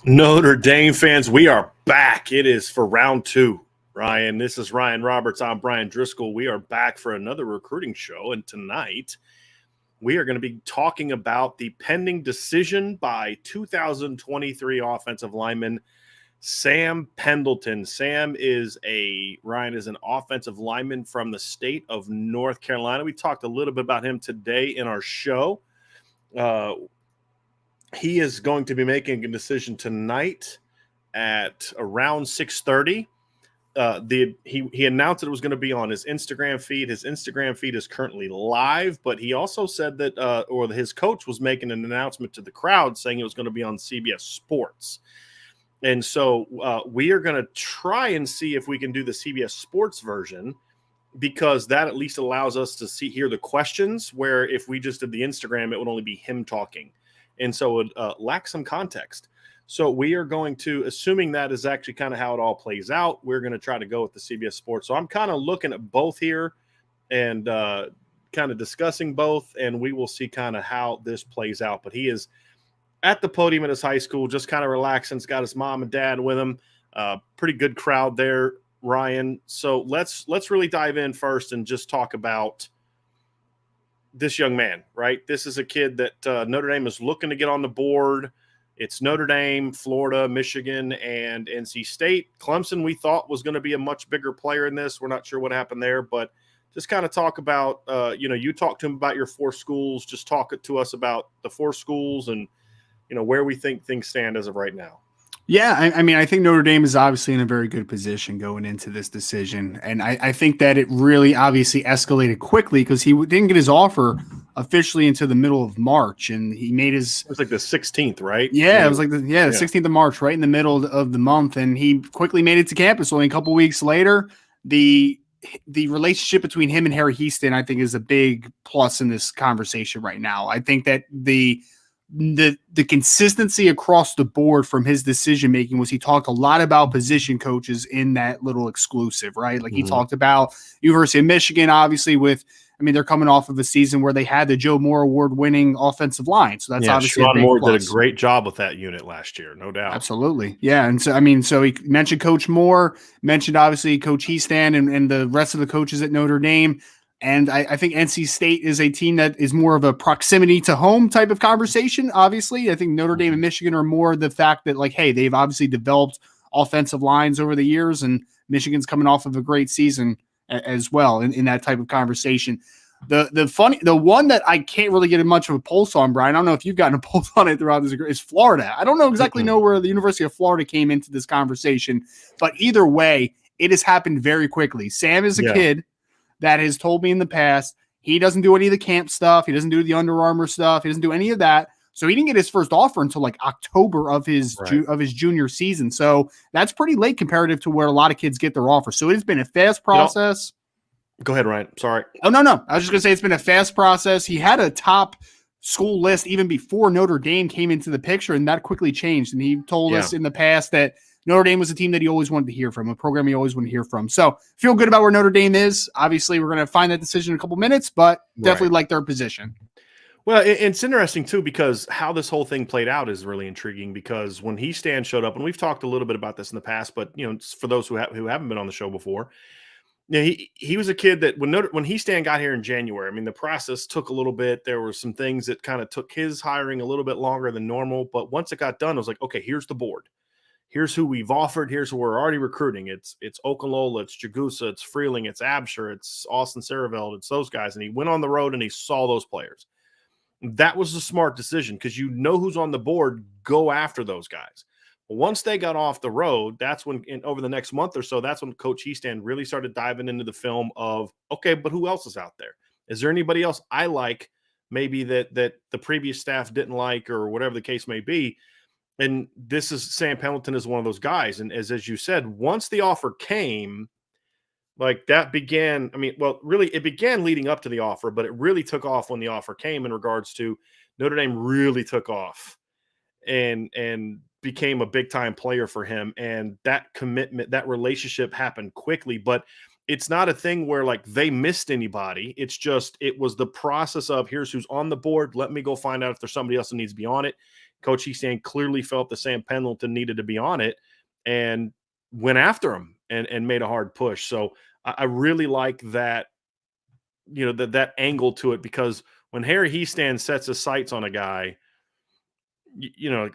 Notre Dame fans, we are back. It is for round two. Ryan, this is Ryan Roberts. I'm Brian Driscoll. We are back for another recruiting show. And tonight, we are going to be talking about the pending decision by 2023 offensive lineman Sam Pendleton. Sam is an offensive lineman from the state of North Carolina. We talked a little bit about him today in our show. He is going to be making a decision tonight at around 6:30. He announced it was going to be on his Instagram feed. His Instagram feed is currently live, but he also said that his coach was making an announcement to the crowd saying it was going to be on CBS Sports. And so we are going to try and see if we can do the CBS Sports version, because that at least allows us to hear the questions, where if we just did the Instagram, it would only be him talking. And so it lacks some context. So we are going to, assuming that is actually kind of how it all plays out, we're going to try to go with the CBS Sports. So I'm kind of looking at both here and kind of discussing both, and we will see kind of how this plays out. But he is at the podium at his high school, just kind of relaxing. He's got his mom and dad with him. Pretty good crowd there, Ryan. So let's really dive in first and just talk about this young man, right? This is a kid that Notre Dame is looking to get on the board. It's Notre Dame, Florida, Michigan, and NC State. Clemson, we thought, was going to be a much bigger player in this. We're not sure what happened there, but just kind of talk about, you talk to him about your four schools. Just talk to us about the four schools and, where we think things stand as of right now. Yeah, I think Notre Dame is obviously in a very good position going into this decision. And I think that it really obviously escalated quickly because he didn't get his offer officially until the middle of March. And he made his – It was like the 16th, right? Yeah, it was like the 16th of March, right in the middle of the month. And he quickly made it to campus. Only a couple weeks later, the relationship between him and Harry Houston, I think, is a big plus in this conversation right now. I think that the consistency across the board from his decision making was he talked a lot about position coaches in that little exclusive, right? Like he talked about University of Michigan, obviously they're coming off of a season where they had the Joe Moore Award winning offensive line. So that's obviously Sean a big Moore plus. did a great job with that unit last year, no doubt. Absolutely. Yeah. And so he mentioned Coach Moore, mentioned obviously Coach Heaston and the rest of the coaches at Notre Dame. And I think NC State is a team that is more of a proximity to home type of conversation. Obviously, I think Notre Dame and Michigan are more the fact that, like, hey, they've obviously developed offensive lines over the years, and Michigan's coming off of a great season as well in that type of conversation. The one that I can't really get much of a pulse on, Brian, I don't know if you've gotten a pulse on it throughout this, is Florida. I don't know where the University of Florida came into this conversation, but either way, it has happened very quickly. Sam is a kid that has told me in the past he doesn't do any of the camp stuff. He doesn't do the Under Armour stuff. He doesn't do any of that. So he didn't get his first offer until like October of his junior season. So that's pretty late comparative to where a lot of kids get their offer. So it's been a fast process. Go ahead, Ryan. Sorry. Oh, no. I was just going to say it's been a fast process. He had a top school list even before Notre Dame came into the picture, and that quickly changed. And he told us in the past that Notre Dame was a team that he always wanted to hear from, a program he always wanted to hear from. So feel good about where Notre Dame is. Obviously, we're going to find that decision in a couple minutes, but definitely like their position. Well, it's interesting, too, because how this whole thing played out is really intriguing, because when Heaston showed up, and we've talked a little bit about this in the past, but, for those who haven't been on the show before, he was a kid that when Heaston got here in January, the process took a little bit. There were some things that kind of took his hiring a little bit longer than normal. But once it got done, it was like, okay, here's the board. Here's who we've offered. Here's who we're already recruiting. It's Okunlola, it's Jagusa, it's Freeling, it's Absher, it's Austin Saraveld, it's those guys. And he went on the road and he saw those players. That was a smart decision, because who's on the board, go after those guys. Once they got off the road, that's when, over the next month or so, that's when Coach Heaston really started diving into the film of, okay, but who else is out there? Is there anybody else I like, maybe that the previous staff didn't like, or whatever the case may be? And this is Sam Pendleton is one of those guys. And as you said, once the offer came, like that began, really it began leading up to the offer, but it really took off when the offer came, in regards to Notre Dame really took off and became a big time player for him. And that commitment, that relationship happened quickly, but it's not a thing where like they missed anybody. It's just, it was the process of, here's who's on the board. Let me go find out if there's somebody else that needs to be on it. Coach Easton clearly felt that Sam Pendleton needed to be on it and went after him and made a hard push. So I really like that, that angle to it, because when Harry Heastand sets his sights on a guy,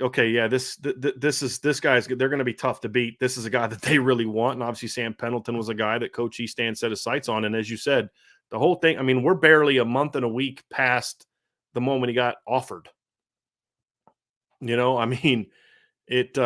okay, yeah, this guy's, they're going to be tough to beat. This is a guy that they really want. And obviously Sam Pendleton was a guy that Coach Easton set his sights on. And as you said, the whole thing, I mean, we're barely a month and a week past the moment he got offered. I mean, it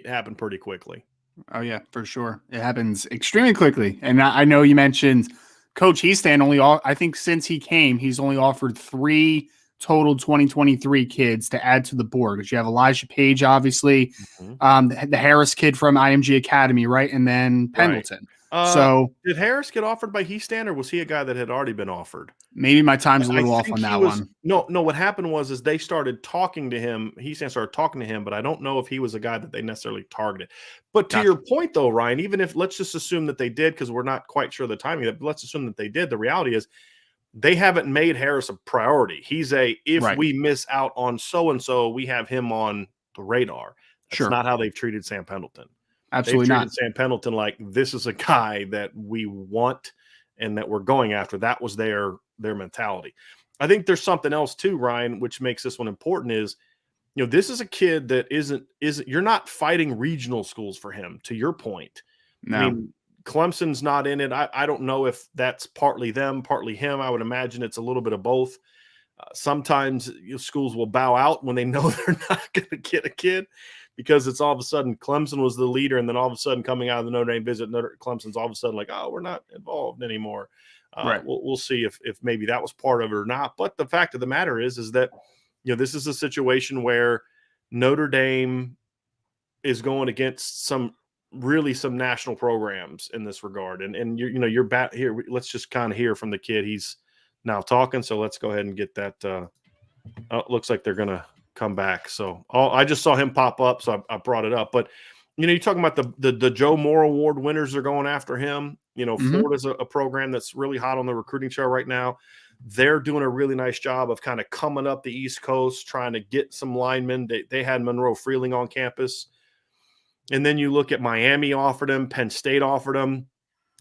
happened pretty quickly. Oh yeah, for sure. It happens extremely quickly. And I know you mentioned Coach Easton I think since he came, he's only offered 3 total 2023 kids to add to the board, because you have Elijah Page, obviously, the Harris kid from IMG Academy, right? And then Pendleton. Right. So did Harris get offered by Heastand, or was he a guy that had already been offered? Maybe my time's a little off on that one. No, what happened was they started talking to him. Heastand started talking to him, but I don't know if he was a guy that they necessarily targeted. But to your point, though, Ryan, even if, let's just assume that they did, because we're not quite sure the timing of it, but let's assume that they did. The reality is they haven't made Harris a priority. He's if we miss out on so-and-so, we have him on the radar. That's not how they've treated Sam Pendleton. Absolutely They've not. treated Sam Pendleton like this is a guy that we want and that we're going after. That was their mentality. I think there's something else too, Ryan, which makes this one important is, this is a kid that isn't you're not fighting regional schools for him, to your point. No. I mean, Clemson's not in it. I don't know if that's partly them, partly him. I would imagine it's a little bit of both. Sometimes schools will bow out when they know they're not going to get a kid, because it's all of a sudden Clemson was the leader, and then all of a sudden coming out of the Notre Dame visit, Clemson's all of a sudden like, oh, we're not involved anymore. Right. We'll see if maybe that was part of it or not. But the fact of the matter is that this is a situation where Notre Dame is going against some national programs in this regard, and you're back here. Let's just kind of hear from the kid. He's now talking, so let's go ahead and get that. It looks like they're gonna come back. So I just saw him pop up, so I brought it up. But you're talking about the Joe Moore Award winners are going after him. Florida's a program that's really hot on the recruiting trail right now. They're doing a really nice job of kind of coming up the East Coast, trying to get some linemen. They had Monroe Freeling on campus. And then you look at Miami offered him, Penn State offered him.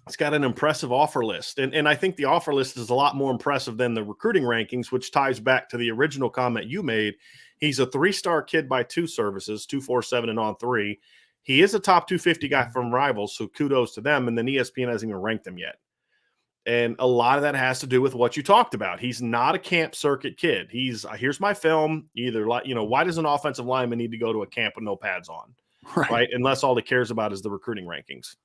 It's got an impressive offer list. And I think the offer list is a lot more impressive than the recruiting rankings, which ties back to the original comment you made. He's a 3-star kid by 2 services, 247 and on 3. He is a top 250 guy from Rivals, so kudos to them. And then ESPN hasn't even ranked him yet. And a lot of that has to do with what you talked about. He's not a camp circuit kid. Here's my film. Either why does an offensive lineman need to go to a camp with no pads on? Right. Unless all he cares about is the recruiting rankings.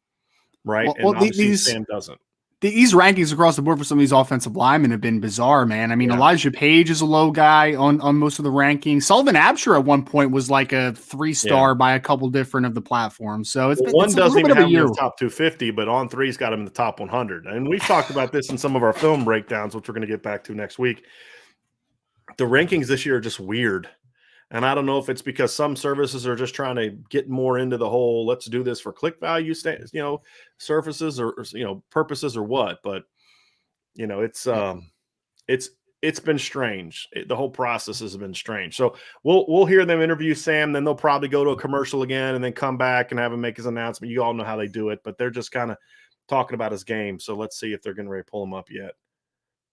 Right. Well, and obviously Sam doesn't. These rankings across the board for some of these offensive linemen have been bizarre, man. I mean, Elijah Page is a low guy on most of the rankings. Sullivan Absher at one point was like a 3-star by a couple different of the platforms. So one doesn't even have him in the top 250, but on 3's got him in the top 100. And we've talked about this in some of our film breakdowns, which we're going to get back to next week. The rankings this year are just weird. And I don't know if it's because some services are just trying to get more into the whole, let's do this for click value, surfaces or purposes or what. But, it's been strange. The whole process has been strange. So we'll hear them interview Sam. Then they'll probably go to a commercial again and then come back and have him make his announcement. You all know how they do it, but they're just kind of talking about his game. So let's see if they're going to pull him up yet.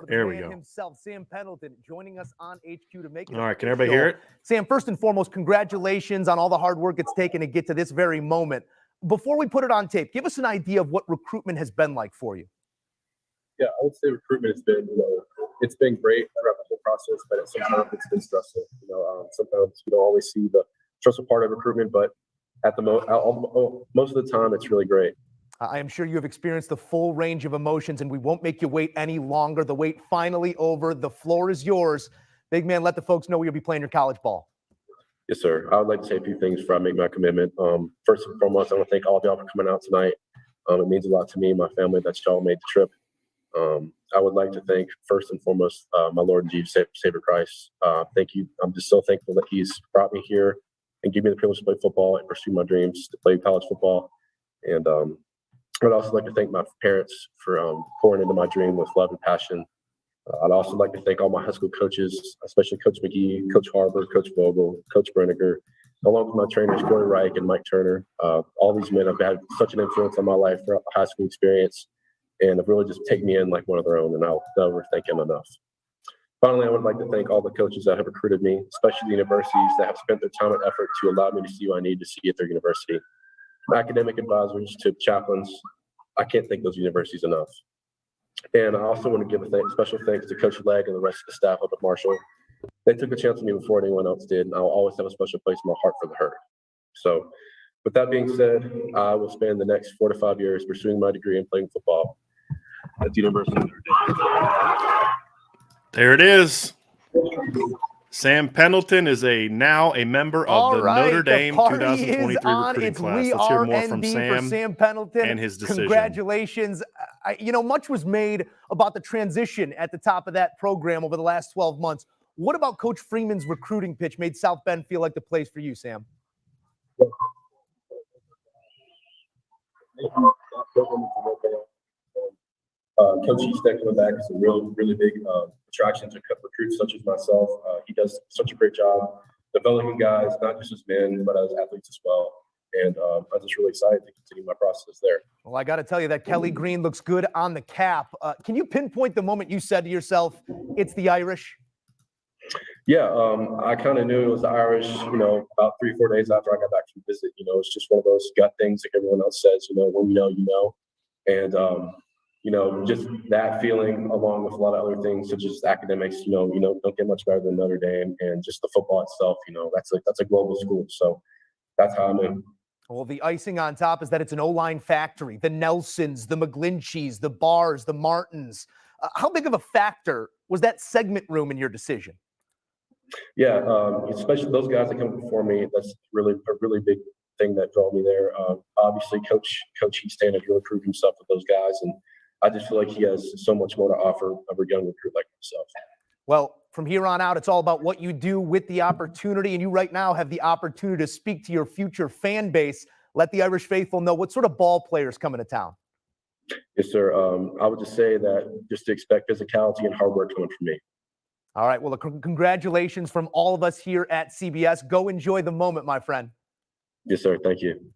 There we go. Himself, Sam Pendleton, joining us on HQ to make it. All right, can everybody hear it? Sam, first and foremost, congratulations on all the hard work it's taken to get to this very moment. Before we put it on tape, give us an idea of what recruitment has been like for you. Yeah, I would say recruitment has been, it's been great throughout the whole process, but at some point it's been stressful. Sometimes you don't always see the stressful part of recruitment, but at the most of the time, it's really great. I am sure you have experienced the full range of emotions, and we won't make you wait any longer. The wait finally over. The floor is yours. Big man, let the folks know you'll be playing your college ball. Yes, sir. I would like to say a few things before I make my commitment. First and foremost, I want to thank all of y'all for coming out tonight. It means a lot to me and my family that y'all made the trip. I would like to thank, first and foremost, my Lord and Savior Christ. Thank you. I'm just so thankful that He's brought me here and given me the privilege to play football and pursue my dreams to play college football. And I'd also like to thank my parents for pouring into my dream with love and passion. I'd also like to thank all my high school coaches, especially Coach McGee, Coach Harbour, Coach Vogel, Coach Brenniger, along with my trainers, Corey Reich and Mike Turner. All these men have had such an influence on my life throughout the high school experience, and have really just taken me in like one of their own, and I'll never thank them enough. Finally, I would like to thank all the coaches that have recruited me, especially the universities that have spent their time and effort to allow me to see what I need to see at their university. From academic advisors to chaplains, I can't thank those universities enough. And I also want to give a special thanks to Coach Legg and the rest of the staff up at Marshall. They took a chance on me before anyone else did, and I'll always have a special place in my heart for the Herd. So with that being said, I will spend the next 4 to 5 years pursuing my degree in playing football at the University of Notre Dame. There it is. Sam Pendleton is now a member of the Notre Dame 2023 recruiting class. Let's hear more from Sam Pendleton and his decision. Congratulations. Much was made about the transition at the top of that program over the last 12 months. What about Coach Freeman's recruiting pitch made South Bend feel like the place for you, Sam? Coach Easton coming back is a really big attraction to recruits such as myself. He does such a great job developing guys, not just as men, but as athletes as well. And I'm just really excited to continue my process there. Well, I got to tell you that Kelly Green looks good on the cap. Can you pinpoint the moment you said to yourself, it's the Irish? Yeah, I kind of knew it was the Irish, about 3 or 4 days after I got back from visit. It's just one of those gut things like everyone else says, when you know, you know. And, just that feeling along with a lot of other things such as academics, don't get much better than Notre Dame, and just the football itself, that's a global school. So that's how I'm in. Well, the icing on top is that it's an O-line factory. The Nelsons, the McGlincheys, the Bars, the Martins. How big of a factor was that segment room in your decision? Yeah, especially those guys that come before me. That's a really big thing that drove me there. Obviously, Coach Easton has really proved himself with those guys, and I just feel like he has so much more to offer of a young recruit like himself. Well, from here on out, it's all about what you do with the opportunity, and you right now have the opportunity to speak to your future fan base. Let the Irish faithful know what sort of ball players coming to town. Yes, sir. I would just say that just to expect physicality and hard work coming from me. All right. Well, congratulations from all of us here at CBS. Go enjoy the moment, my friend. Yes, sir. Thank you.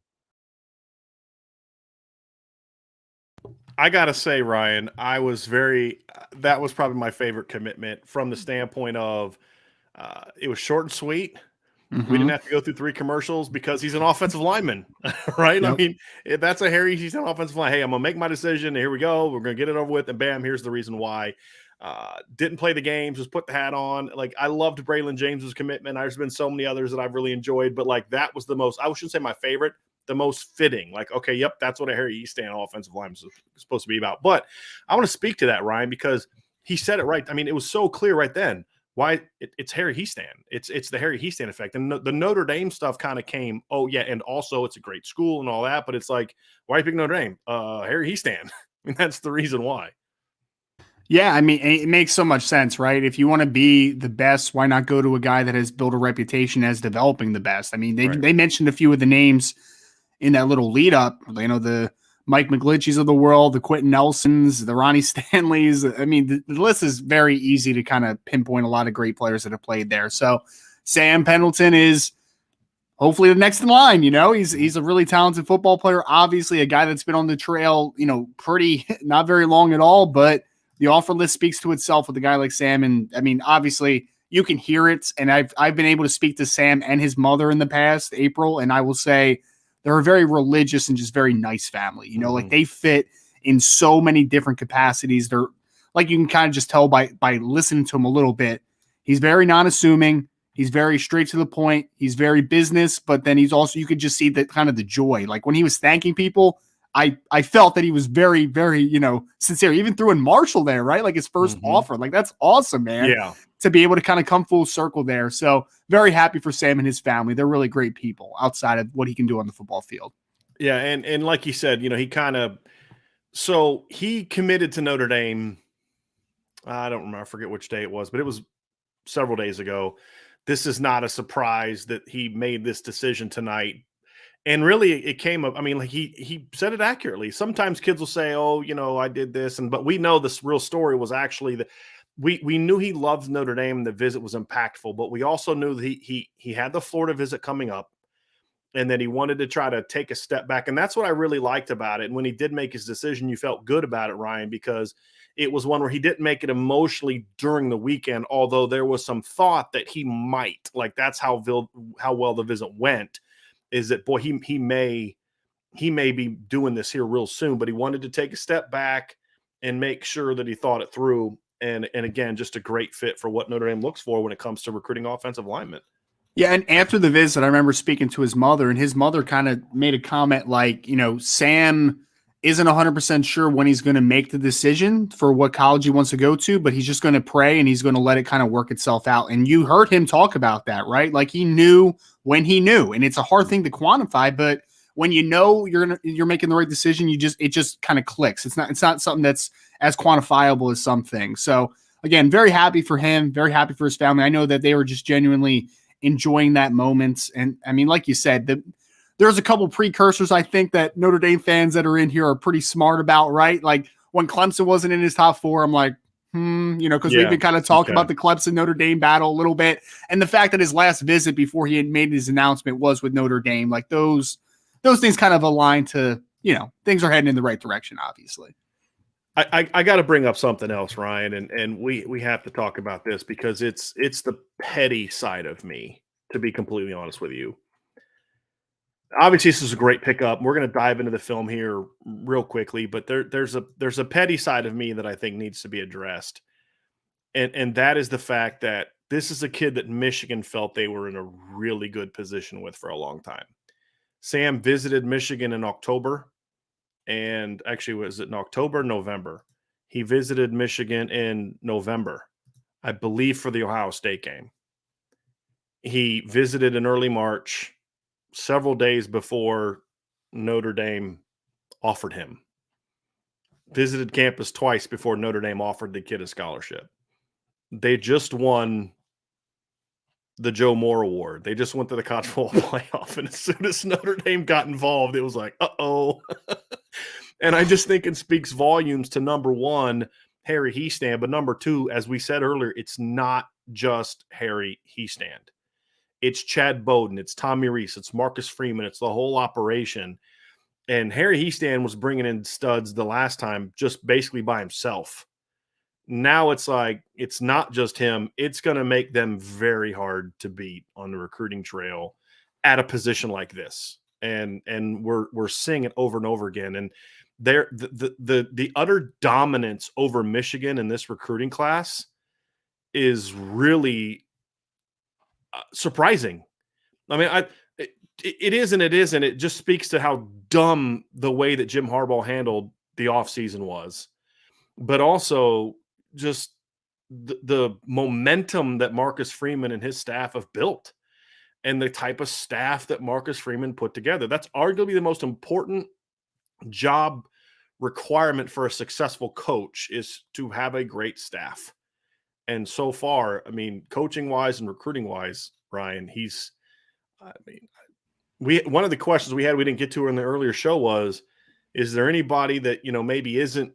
I got to say, Ryan, that was probably my favorite commitment from the standpoint of it was short and sweet. Mm-hmm. We didn't have to go through 3 commercials because he's an offensive lineman, right? Yep. I mean, if that's a Harry, he's an offensive line. Hey, I'm going to make my decision. Here we go. We're going to get it over with. And bam, here's the reason why. Didn't play the games, just put the hat on. Like, I loved Braylon James's commitment. There's been so many others that I've really enjoyed, but like that was the most, I shouldn't say my favorite, the most fitting. Like, okay, yep, that's what a Harry Easton offensive line is supposed to be about. But I want to speak to that, Ryan, because he said it right. I mean, it was so clear right then why it's Harry Easton. It's the Harry Easton effect. And the Notre Dame stuff kind of came, oh yeah, and also it's a great school and all that, but it's like, why you pick Notre Dame? Harry Easton. I mean, that's the reason why. Yeah, I mean, it makes so much sense, right? If you want to be the best, why not go to a guy that has built a reputation as developing the best? I mean, they mentioned a few of the names in that little lead up, the Mike McGlincheys of the world, the Quentin Nelsons, the Ronnie Stanleys. I mean, the list is very easy to kind of pinpoint a lot of great players that have played there. So Sam Pendleton is hopefully the next in line. He's a really talented football player, obviously a guy that's been on the trail, pretty not very long at all, but the offer list speaks to itself with a guy like Sam. And I mean, obviously you can hear it. And I've been able to speak to Sam and his mother in the past, April. And I will say they're a very religious and just very nice family. Like they fit in so many different capacities. They're like, you can kind of just tell by listening to him a little bit. He's very non-assuming. He's very straight to the point. He's very business, but then he's also, you could just see that kind of the joy. Like when he was thanking people, I felt that he was very, very, sincere, even threw in Marshall there, right? Like his first offer. Like, that's awesome, man. Yeah. To be able to kind of come full circle there. So very happy for Sam and his family. They're really great people outside of what he can do on the football field. Yeah. And like you said, he committed to Notre Dame. I don't remember. I forget which day it was, but it was several days ago. This is not a surprise that he made this decision tonight. And really, it came up. I mean, like he said it accurately. Sometimes kids will say, "Oh, I did this," but we know this real story was actually we knew he loved Notre Dame. The visit was impactful, but we also knew that he had the Florida visit coming up, and that he wanted to try to take a step back. And that's what I really liked about it. And when he did make his decision, you felt good about it, Ryan, because it was one where he didn't make it emotionally during the weekend, although there was some thought that he might. Like, that's how well the visit went, is that, boy, he may be doing this here real soon, but he wanted to take a step back and make sure that he thought it through. And again, just a great fit for what Notre Dame looks for when it comes to recruiting offensive linemen. Yeah, and after the visit, I remember speaking to his mother, and his mother kind of made a comment like, Sam isn't 100% sure when he's going to make the decision for what college he wants to go to, but he's just going to pray and he's going to let it kind of work itself out. And you heard him talk about that, right? Like, he knew when he knew, and it's a hard thing to quantify, but when you know you're making the right decision, it just kind of clicks. It's not something that's as quantifiable as some things. So again, very happy for him, very happy for his family. I know that they were just genuinely enjoying that moment. And I mean, like you said, there's a couple precursors, I think, that Notre Dame fans that are in here are pretty smart about, right? Like, when Clemson wasn't in his top four, I'm like, because we've been kind of talking about the Clemson Notre Dame battle a little bit. And the fact that his last visit before he had made his announcement was with Notre Dame, like those things kind of align to, things are heading in the right direction, obviously. I got to bring up something else, Ryan, and we have to talk about this because it's the petty side of me, to be completely honest with you. Obviously, this is a great pickup. We're going to dive into the film here real quickly, but there's a petty side of me that I think needs to be addressed, and that is the fact that this is a kid that Michigan felt they were in a really good position with for a long time. Sam visited Michigan in October. And actually, was it in October, November? He visited Michigan in November, I believe, for the Ohio State game. He visited in early March, several days before Notre Dame offered him. Visited campus twice before Notre Dame offered the kid a scholarship. They just won the Joe Moore Award. They just went to the college football playoff. And as soon as Notre Dame got involved, it was like, uh-oh. And I just think it speaks volumes to, number one, Harry Hiestand, but number two, as we said earlier, it's not just Harry Hiestand. It's Chad Bowden, it's Tommy Rees, it's Marcus Freeman, it's the whole operation. And Harry Hiestand was bringing in studs the last time just basically by himself. Now it's like, it's not just him. It's going to make them very hard to beat on the recruiting trail at a position like this. And we're seeing it over and over again. And the utter dominance over Michigan in this recruiting class is really surprising. I mean, it is and it isn't. It just speaks to how dumb the way that Jim Harbaugh handled the offseason was, but also just the momentum that Marcus Freeman and his staff have built and the type of staff that Marcus Freeman put together. That's arguably the most important job requirement for a successful coach, is to have a great staff. And so far, I mean, coaching wise and recruiting wise, Ryan, one of the questions we didn't get to in the earlier show was, is there anybody that, maybe isn't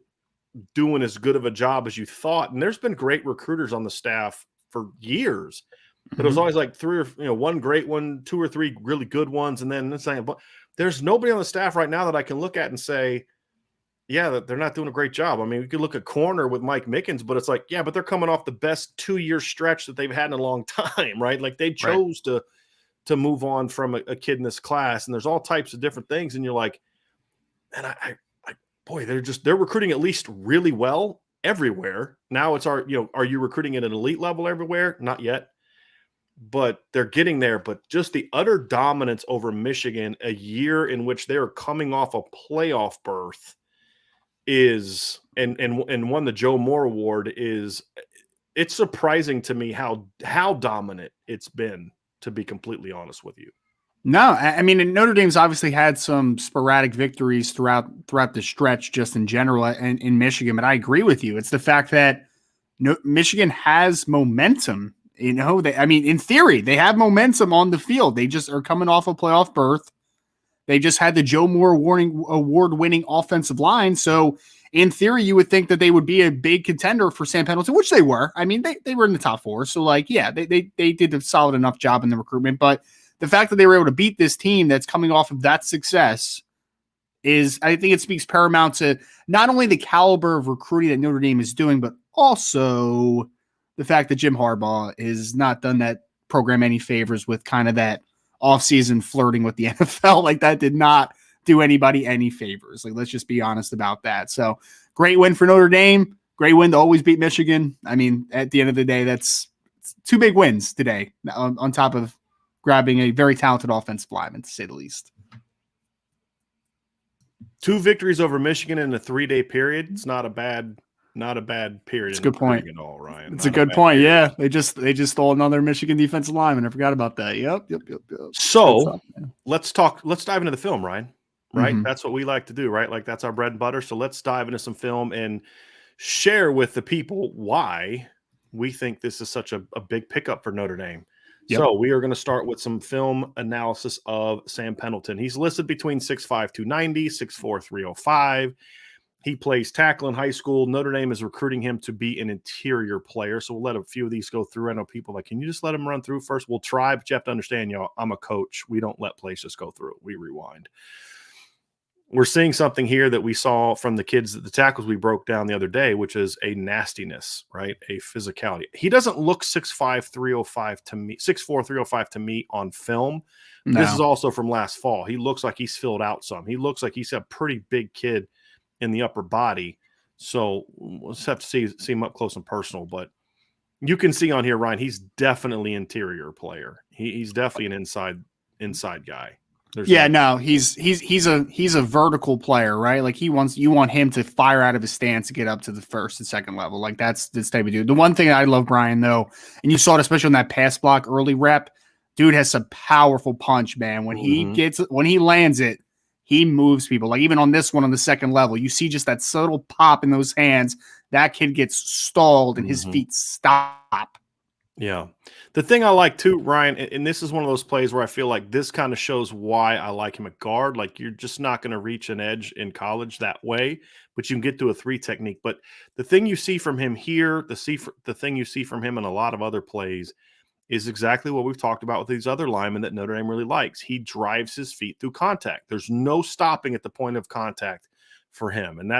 doing as good of a job as you thought? And there's been great recruiters on the staff for years, but it was always like one great one, two or three really good ones. And then but there's nobody on the staff right now that I can look at and say, yeah, that they're not doing a great job. I mean, we could look at corner with Mike Mickens, but it's like, yeah, but they're coming off the best 2-year stretch that they've had in a long time, right? Like, they chose to move on from a kid in this class, and there's all types of different things. And you're like, and boy, they're recruiting at least really well everywhere. Now it's are you recruiting at an elite level everywhere? Not yet, but they're getting there. But just the utter dominance over Michigan, a year in which they are coming off a playoff berth, is and won the Joe Moore Award, it's surprising to me how dominant it's been, to be completely honest with you. No, I mean, Notre Dame's obviously had some sporadic victories throughout the stretch, just in general, in Michigan. But I agree with you. It's the fact that Michigan has momentum. In theory, they have momentum on the field. They just are coming off a playoff berth. They just had the Joe Moore award-winning offensive line. So in theory, you would think that they would be a big contender for Sam Pendleton, which they were. I mean, they were in the top 4. So, like, yeah, they did a solid enough job in the recruitment. But the fact that they were able to beat this team that's coming off of that success is, I think it speaks paramount to not only the caliber of recruiting that Notre Dame is doing, but also the fact that Jim Harbaugh has not done that program any favors with kind of that offseason flirting with the NFL. Like, that did not do anybody any favors. Like, let's just be honest about that. So great win for Notre Dame. Great win to always beat Michigan. I mean, at the end of the day, that's 2 big wins today on top of grabbing a very talented offensive lineman, to say the least. 2 victories over Michigan in a 3-day period. It's not a bad period. It's a good point at all, Ryan. It's a good point. Period. Yeah, they just stole another Michigan defensive lineman. I forgot about that. Yep. So let's dive into the film, Ryan. Right, Mm-hmm. That's what we like to do, right? Like, that's our bread and butter. So let's dive into some film and share with the people why we think this is such a big pickup for Notre Dame. Yep. So we are going to start with some film analysis of Sam Pendleton. He's listed between 6'5", 290, 6'4", 305. He plays tackle in high school. Notre Dame is recruiting him to be an interior player. So we'll let a few of these go through. I know people are like, can you just let him run through first? We'll try, but you have to understand, y'all, I'm a coach. We don't let plays just go through. We rewind. We're seeing something here that we saw from the kids, the tackles we broke down the other day, which is a nastiness, right? A physicality. He doesn't look 6'5", 305 to me, 6'4", 305 to me on film. No. This is also from last fall. He looks like he's filled out some. He looks like he's a pretty big kid in the upper body. So we'll just have to see him up close and personal. But you can see on here, Ryan, he's definitely interior player. He's definitely an inside guy. He's a vertical player, right? Like, you want him to fire out of his stance to get up to the first and second level. Like, that's this type of dude. The one thing I love, Brian, though, and you saw it especially on that pass block early rep, dude has some powerful punch, man. When he lands it, he moves people. Like, even on this one on the second level, you see just that subtle pop in those hands. That kid gets stalled and his feet stop. Yeah. The thing I like too, Ryan, and this is one of those plays where I feel like this kind of shows why I like him at guard. Like, you're just not going to reach an edge in college that way, but you can get to a 3 technique. But the thing you see from him here, the thing you see from him in a lot of other plays is exactly what we've talked about with these other linemen that Notre Dame really likes. He drives his feet through contact. There's no stopping at the point of contact for him. And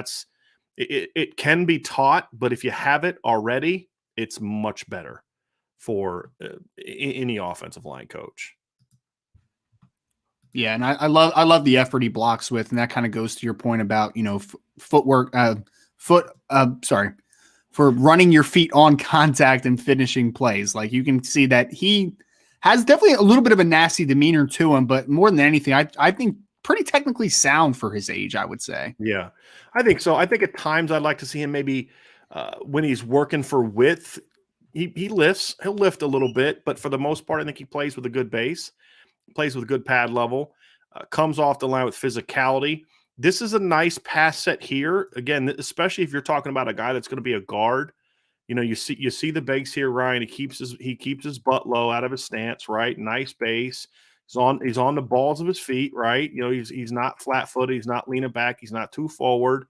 it can be taught, but if you have it already, it's much better for any offensive line coach. Yeah, and I love the effort he blocks with, and that kind of goes to your point about, footwork, for running your feet on contact and finishing plays. Like, you can see that he has definitely a little bit of a nasty demeanor to him, but more than anything, I think pretty technically sound for his age, I would say. Yeah, I think so. I think at times I'd like to see him maybe when he's working for width, he'll lift a little bit, but for the most part, I think he plays with a good base, plays with a good pad level, comes off the line with physicality. This is a nice pass set here. Again, especially if you're talking about a guy that's going to be a guard. You see the base here, Ryan. He keeps his butt low out of his stance, right? Nice base. He's on the balls of his feet, right? He's not flat-footed. He's not leaning back. He's not too forward.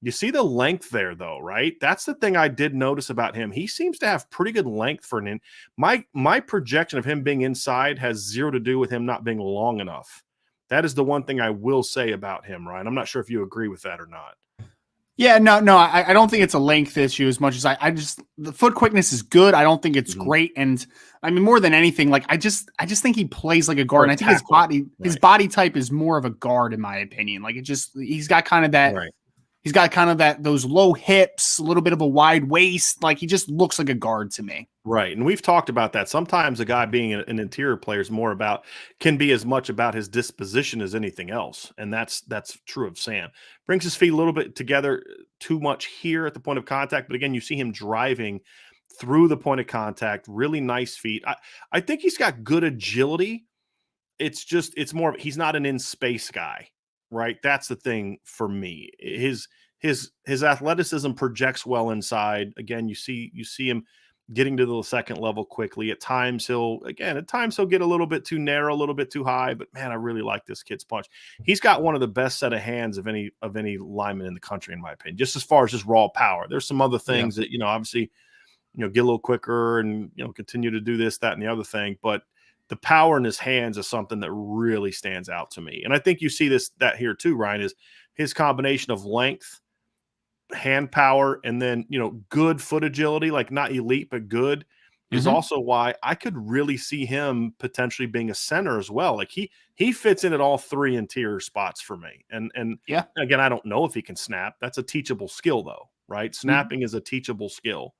You see the length there, though, right? That's the thing I did notice about him. He seems to have pretty good length for an in. My projection of him being inside has zero to do with him not being long enough. That is the one thing I will say about him, Ryan. I'm not sure if you agree with that or not. Yeah, no, I don't think it's a length issue as much as I just, the foot quickness is good. I don't think it's great. And I mean, more than anything, like, I just think he plays like a guard. And I think his body type is more of a guard, in my opinion. Like, he's got kind of that, he's got kind of those low hips, a little bit of a wide waist. Like, he just looks like a guard to me. Right. And we've talked about that. Sometimes a guy being an interior player is can be as much about his disposition as anything else. And that's true of Sam. Brings his feet a little bit together too much here at the point of contact. But again, you see him driving through the point of contact, really nice feet. I think he's got good agility. It's more, he's not an in-space guy, right? That's the thing for me. His athleticism projects well inside. Again, you see him getting to the second level quickly. At times he'll get a little bit too narrow, a little bit too high, but man, I really like this kid's punch. He's got one of the best set of hands of any lineman in the country, in my opinion, just as far as just raw power. There's some other things that, obviously, get a little quicker and, continue to do this, that, and the other thing. But the power in his hands is something that really stands out to me. And I think you see that here too, Ryan, is his combination of length, hand power, and then, good foot agility, like not elite, but good, is also why I could really see him potentially being a center as well. Like he fits in at all three interior spots for me. And again, I don't know if he can snap. That's a teachable skill though, right? Snapping is a teachable skill.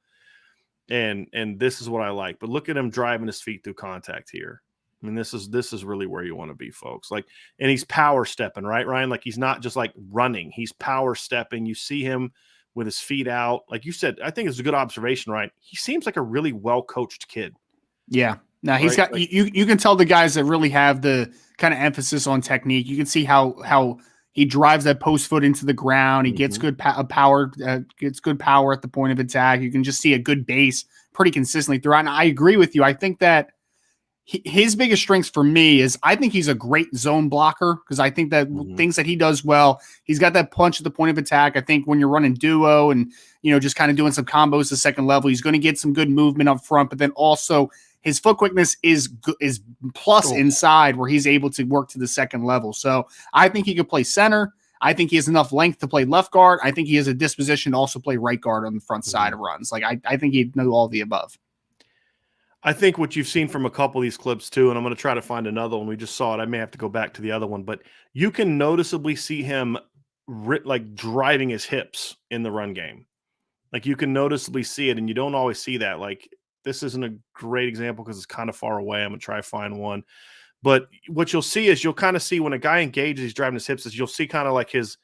And this is what I like. But look at him driving his feet through contact here. I mean, this is really where you want to be, folks. Like, and he's power stepping, right, Ryan? Like, he's not just like running. He's power stepping. You see him with his feet out. Like you said, I think it's a good observation, right? He seems like a really well-coached kid. Yeah. Now he's got, you can tell the guys that really have the kind of emphasis on technique. You can see how he drives that post foot into the ground. He gets good power, gets good power at the point of attack. You can just see a good base pretty consistently throughout. And I agree with you. I think that his biggest strengths for me is I think he's a great zone blocker, because I think that things that he does well, he's got that punch at the point of attack. I think when you're running duo and, just kind of doing some combos to second level, he's going to get some good movement up front, but then also his foot quickness is plus inside, where he's able to work to the second level. So I think he could play center. I think he has enough length to play left guard. I think he has a disposition to also play right guard on the front side of runs. Like I think he'd know all the above. I think what you've seen from a couple of these clips too, and I'm going to try to find another one. We just saw it. I may have to go back to the other one, but you can noticeably see him like driving his hips in the run game. Like you can noticeably see it, and you don't always see that. Like, this isn't a great example because it's kind of far away. I'm going to try to find one. But what you'll see is you'll kind of see when a guy engages, he's driving his hips, is you'll see kind of like his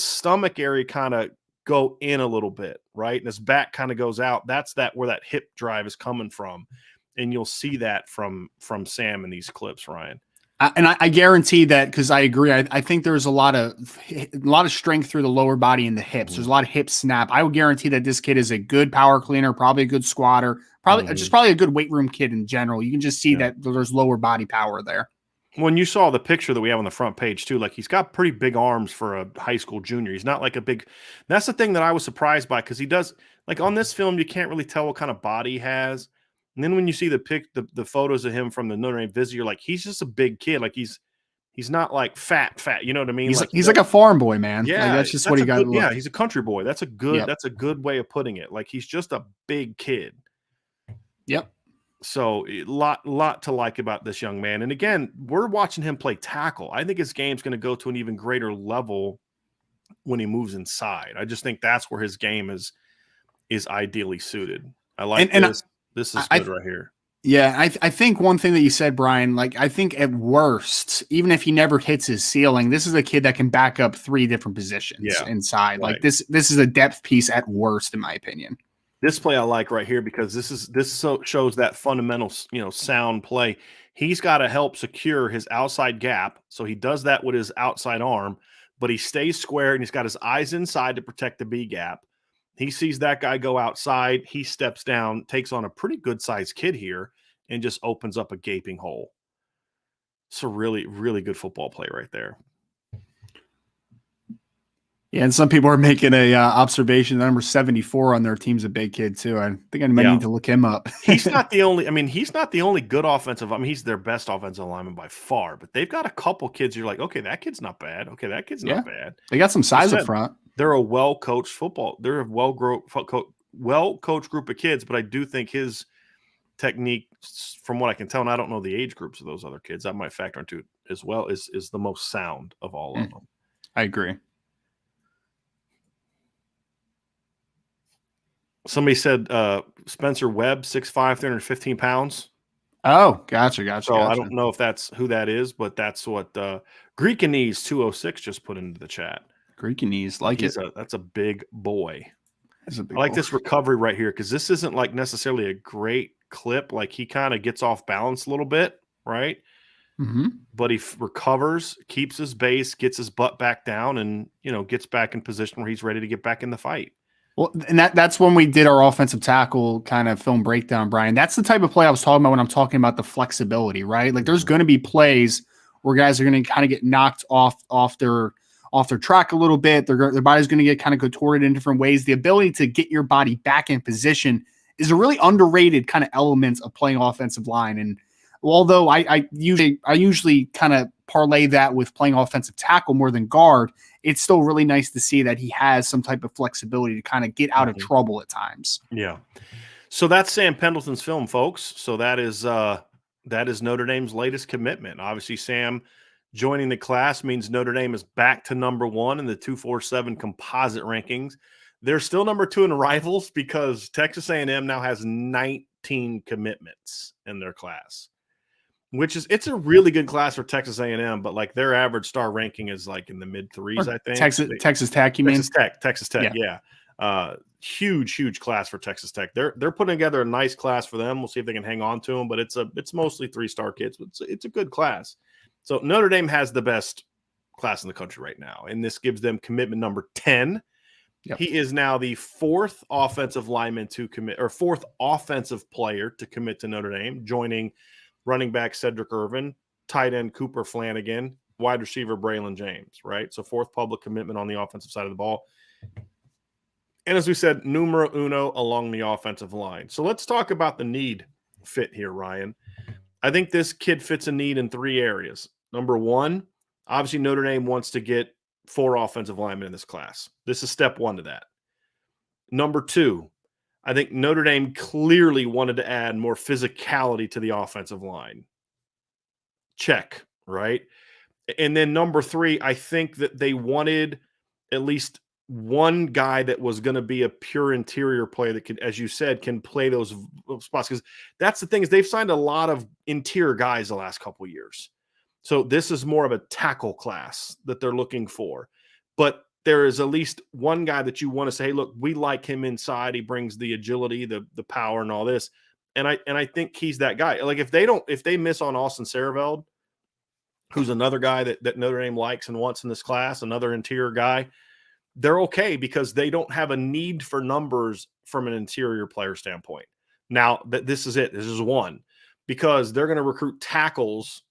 stomach area kind of go in a little bit, right? And his back kind of goes out. That's where that hip drive is coming from. And you'll see that from Sam in these clips, Ryan. And I guarantee that, because I agree. I think there's a lot of strength through the lower body and the hips. There's a lot of hip snap. I would guarantee that this kid is a good power cleaner, probably a good squatter, probably a good weight room kid in general. You can just see that there's lower body power there. When you saw the picture that we have on the front page too, like he's got pretty big arms for a high school junior. He's not like a big. That's the thing that I was surprised by, because he does, like on this film, you can't really tell what kind of body he has. And then when you see the photos of him from the Notre Dame visit, you're like, he's just a big kid. Like he's not like fat. You know what I mean? He's like a farm boy, man. Yeah, like that's just what he got. Yeah, he's a country boy. That's a good way of putting it. Like he's just a big kid. Yep. So a lot to like about this young man. And again, we're watching him play tackle. I think his game's going to go to an even greater level when he moves inside. I just think that's where his game is ideally suited. I like this. This is good right here. Yeah, I think one thing that you said, Brian, like I think at worst, even if he never hits his ceiling, this is a kid that can back up three different positions inside. Right. Like this is a depth piece at worst, in my opinion. This play I like right here, because this shows that fundamental, sound play. He's got to help secure his outside gap, so he does that with his outside arm, but he stays square and he's got his eyes inside to protect the B gap. He sees that guy go outside. He steps down, takes on a pretty good-sized kid here, and just opens up a gaping hole. It's a really, really good football play right there. Yeah, and some people are making a observation that number 74 on their team's a big kid too. I think I might need to look him up. He's not the only good offensive. I mean, he's their best offensive lineman by far, but they've got a couple kids you're like, okay, that kid's not bad. Okay, that kid's not bad. They got some size up front. They're a well-coached football. They're a well-coached group of kids, but I do think his technique, from what I can tell, and I don't know the age groups of those other kids, that might factor into it as well, is the most sound of all of them. I agree. Somebody said Spencer Webb, 6'5", 315 pounds. Oh, gotcha. So I don't know if that's who that is, but that's what Greekanese 206 just put into the chat. Greekanese, that's a big boy. I like this recovery right here, because this isn't like necessarily a great clip. Like he kind of gets off balance a little bit, right? Mm-hmm. But he recovers, keeps his base, gets his butt back down, and gets back in position where he's ready to get back in the fight. Well, and that's when we did our offensive tackle kind of film breakdown, Brian. That's the type of play I was talking about when I'm talking about the flexibility, right? Like there's going to be plays where guys are going to kind of get knocked off their track a little bit. Their body's going to get kind of contorted in different ways. The ability to get your body back in position is a really underrated kind of element of playing offensive line. And although I usually kind of parlay that with playing offensive tackle more than guard, it's still really nice to see that he has some type of flexibility to kind of get out of trouble at times. Yeah. So that's Sam Pendleton's film, folks. So that is Notre Dame's latest commitment. Obviously, Sam joining the class means Notre Dame is back to number 1 in the 247 composite rankings. They're still number 2 in rivals because Texas A&M now has 19 commitments in their class, which is, it's a really good class for Texas A&M, but like their average star ranking is like in the mid 3s, I think. Texas Tech, you mean? Texas Tech, yeah. Huge class for Texas Tech. They're putting together a nice class for them. We'll see if they can hang on to them, but it's mostly 3-star kids. But it's a good class. So Notre Dame has the best class in the country right now, and this gives them commitment number 10. Yep. He is now the 4th offensive lineman to commit, or 4th offensive player to commit to Notre Dame, joining running back Cedric Irvin, tight end Cooper Flanagan, wide receiver Braylon James, right? So 4th public commitment on the offensive side of the ball. And as we said, numero uno along the offensive line. So let's talk about the need fit here, Ryan. I think this kid fits a need in 3 areas. Number 1, obviously Notre Dame wants to get 4 offensive linemen in this class. This is step 1 to that. Number 2, I think Notre Dame clearly wanted to add more physicality to the offensive line. Check, right? And then number 3, I think that they wanted at least one guy that was going to be a pure interior player that could, as you said, can play those spots. Because that's the thing, is they've signed a lot of interior guys the last couple of years. So this is more of a tackle class that they're looking for. But there is at least one guy that you want to say, hey, look, we like him inside. He brings the agility, the power, and all this. And I think he's that guy. Like if they miss on Austin Saraveld, who's another guy that Notre Dame likes and wants in this class, another interior guy, they're okay because they don't have a need for numbers from an interior player standpoint. Now, this is it. This is one. Because they're going to recruit tackles,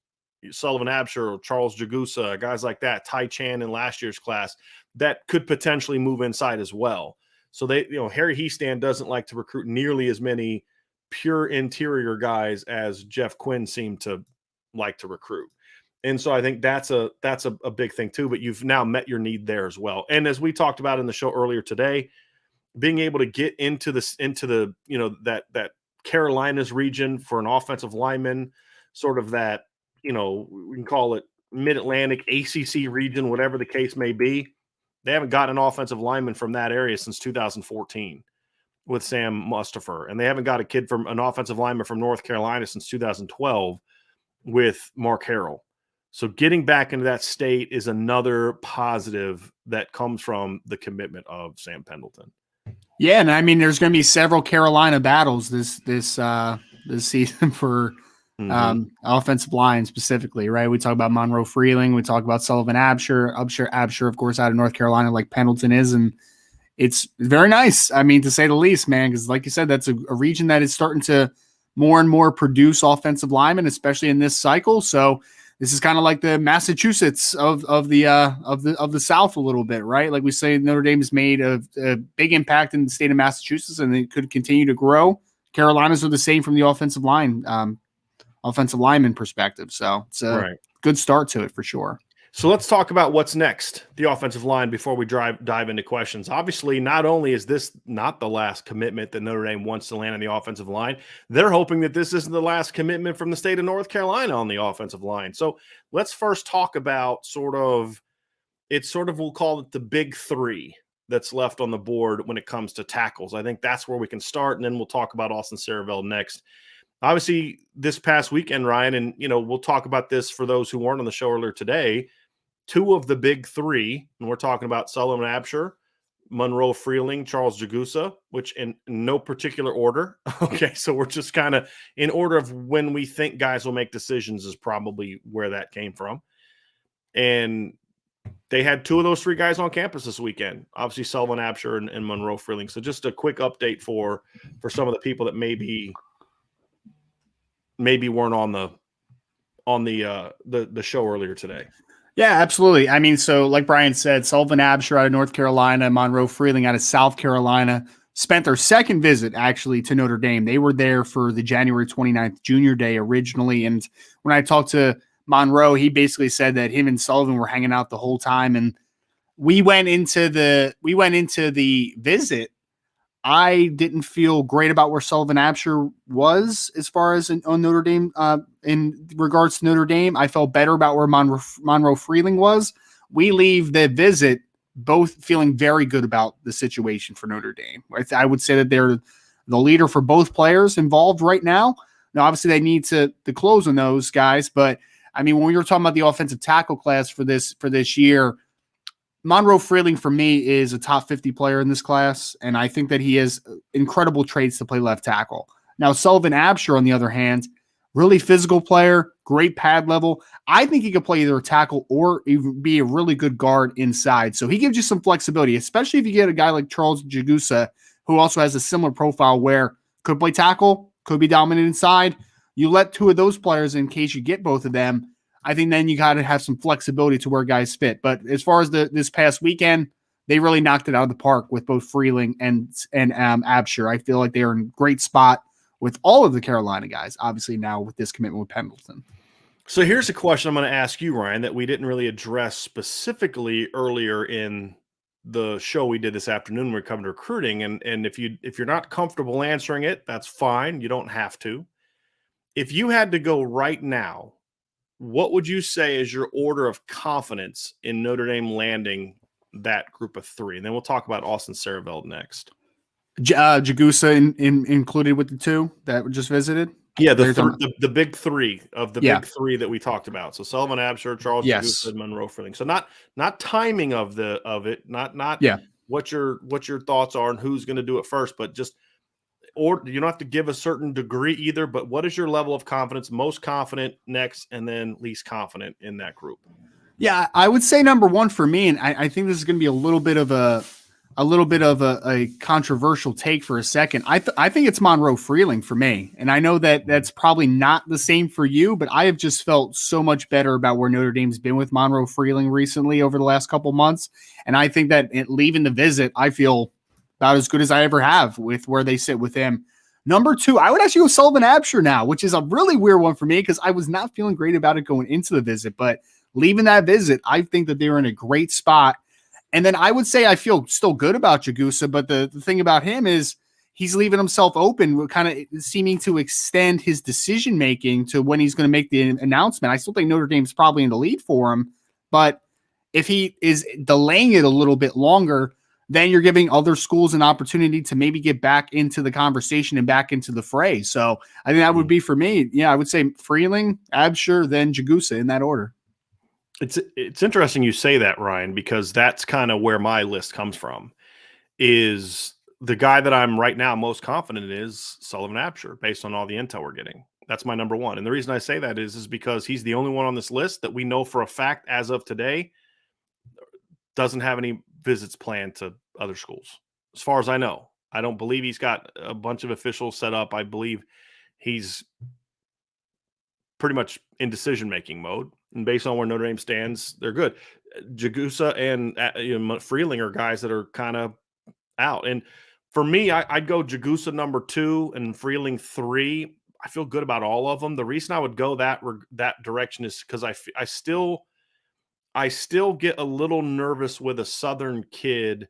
Sullivan Absher, Charles Jagusa, guys like that, Ty Chan in last year's class, that could potentially move inside as well. So Harry Heastand doesn't like to recruit nearly as many pure interior guys as Jeff Quinn seemed to like to recruit. And so I think that's a big thing too, but you've now met your need there as well. And as we talked about in the show earlier today, being able to get into the that Carolinas region for an offensive lineman, sort of that, we can call it Mid-Atlantic, ACC region, whatever the case may be. They haven't got an offensive lineman from that area since 2014 with Sam Mustipher. And they haven't got a kid from an offensive lineman from North Carolina since 2012 with Mark Harrell. So getting back into that state is another positive that comes from the commitment of Sam Pendleton. Yeah, and I mean, there's going to be several Carolina battles this season for offensive line specifically, right? We talk about Monroe Freeling, we talk about Sullivan Absher, of course, out of North Carolina, like Pendleton is, and it's very nice. I mean, to say the least, man, because like you said, that's a region that is starting to more and more produce offensive linemen, especially in this cycle. So this is kind of like the Massachusetts of the South a little bit, right? Like we say, Notre Dame has made a big impact in the state of Massachusetts, and it could continue to grow. Carolinas are the same from the offensive lineman perspective. So it's a good start to it for sure. So let's talk about what's next, the offensive line, before we dive into questions. Obviously, not only is this not the last commitment that Notre Dame wants to land on the offensive line, they're hoping that this isn't the last commitment from the state of North Carolina on the offensive line. So let's first talk about we'll call it the big 3 that's left on the board when it comes to tackles. I think that's where we can start, and then we'll talk about Austin Saraveld next. Obviously, this past weekend, Ryan, and we'll talk about this for those who weren't on the show earlier today, 2 of the big 3, and we're talking about Sullivan Absher, Monroe Freeling, Charles Jagusa, which in no particular order. Okay, so we're just kind of in order of when we think guys will make decisions is probably where that came from. And they had two of those three guys on campus this weekend. Obviously, Sullivan Absher and Monroe Freeling. So just a quick update for some of the people that maybe weren't on the show earlier today. Yeah, absolutely. I mean, so like Brian said, Sullivan Absher out of North Carolina, Monroe Freeling out of South Carolina spent their second visit actually to Notre Dame. They were there for the January 29th junior day originally. And when I talked to Monroe, he basically said that him and Sullivan were hanging out the whole time. And we went into the visit. I didn't feel great about where Sullivan Absher was as far as on Notre Dame. In regards to Notre Dame, I felt better about where Monroe Freeling was. We leave the visit both feeling very good about the situation for Notre Dame. I would say that they're the leader for both players involved right now. Now, obviously, they need to close on those guys, but I mean, when we were talking about the offensive tackle class for this year, Monroe Freeling for me is a top 50 player in this class, and I think that he has incredible traits to play left tackle. Now, Sullivan Absher, on the other hand, really physical player, great pad level. I think he could play either a tackle or even be a really good guard inside. So he gives you some flexibility, especially if you get a guy like Charles Jagusa, who also has a similar profile where could play tackle, could be dominant inside. You let two of those players in case you get both of them. I think then you got to have some flexibility to where guys fit. But as far as this past weekend, they really knocked it out of the park with both Freeling and Absher. I feel like they are in a great spot with all of the Carolina guys, obviously now with this commitment with Pendleton. So here's a question I'm going to ask you, Ryan, that we didn't really address specifically earlier in the show we did this afternoon when we're coming to recruiting. And if you're not comfortable answering it, that's fine. You don't have to. If you had to go right now, what would you say is your order of confidence in Notre Dame landing that group of three? And then we'll talk about Austin Saraveld next. Jagusa included with the two that were just visited? Yeah, the big three of the big three that we talked about. So Sullivan Absher, Charles Jagusa, and Monroe Freeling. So not timing of it, not what your thoughts are and who's going to do it first, but just or you don't have to give a certain degree either, but what is your level of confidence, most confident next, and then least confident in that group? Yeah, I would say number one for me, and I think this is going to be a little bit of a controversial take for a second. I think it's Monroe Freeling for me. And I know that that's probably not the same for you, but I have just felt so much better about where Notre Dame's been with Monroe Freeling recently over the last couple months. And I think that leaving the visit, I feel about as good as I ever have with where they sit with him. Number two, I would actually go Sullivan Absher now, which is a really weird one for me because I was not feeling great about it going into the visit. But leaving that visit, I think that they're in a great spot. And then I would say I feel still good about Jagusa, but the thing about him is he's leaving himself open, kind of seeming to extend his decision-making to when he's going to make the announcement. I still think Notre Dame's probably in the lead for him, but if he is delaying it a little bit longer, then you're giving other schools an opportunity to maybe get back into the conversation and back into the fray. So I think that would be for me. Yeah, I would say Freeling, Absher, then Jagusa in that order. It's interesting you say that, Ryan, because that's kind of where my list comes from. Is the guy that I'm right now most confident in is Sullivan Absher, based on all the intel we're getting. That's my number one. And the reason I say that is because he's the only one on this list that we know for a fact as of today doesn't have any visits planned to other schools. As far as I know, I don't believe he's got a bunch of officials set up. I believe he's pretty much in decision-making mode. And based on where Notre Dame stands, they're good. Jagusa and Freeling are guys that are kind of out. And for me, I'd go Jagusa number 2 and Freeling 3. I feel good about all of them. The reason I would go that direction is because I still get a little nervous with a Southern kid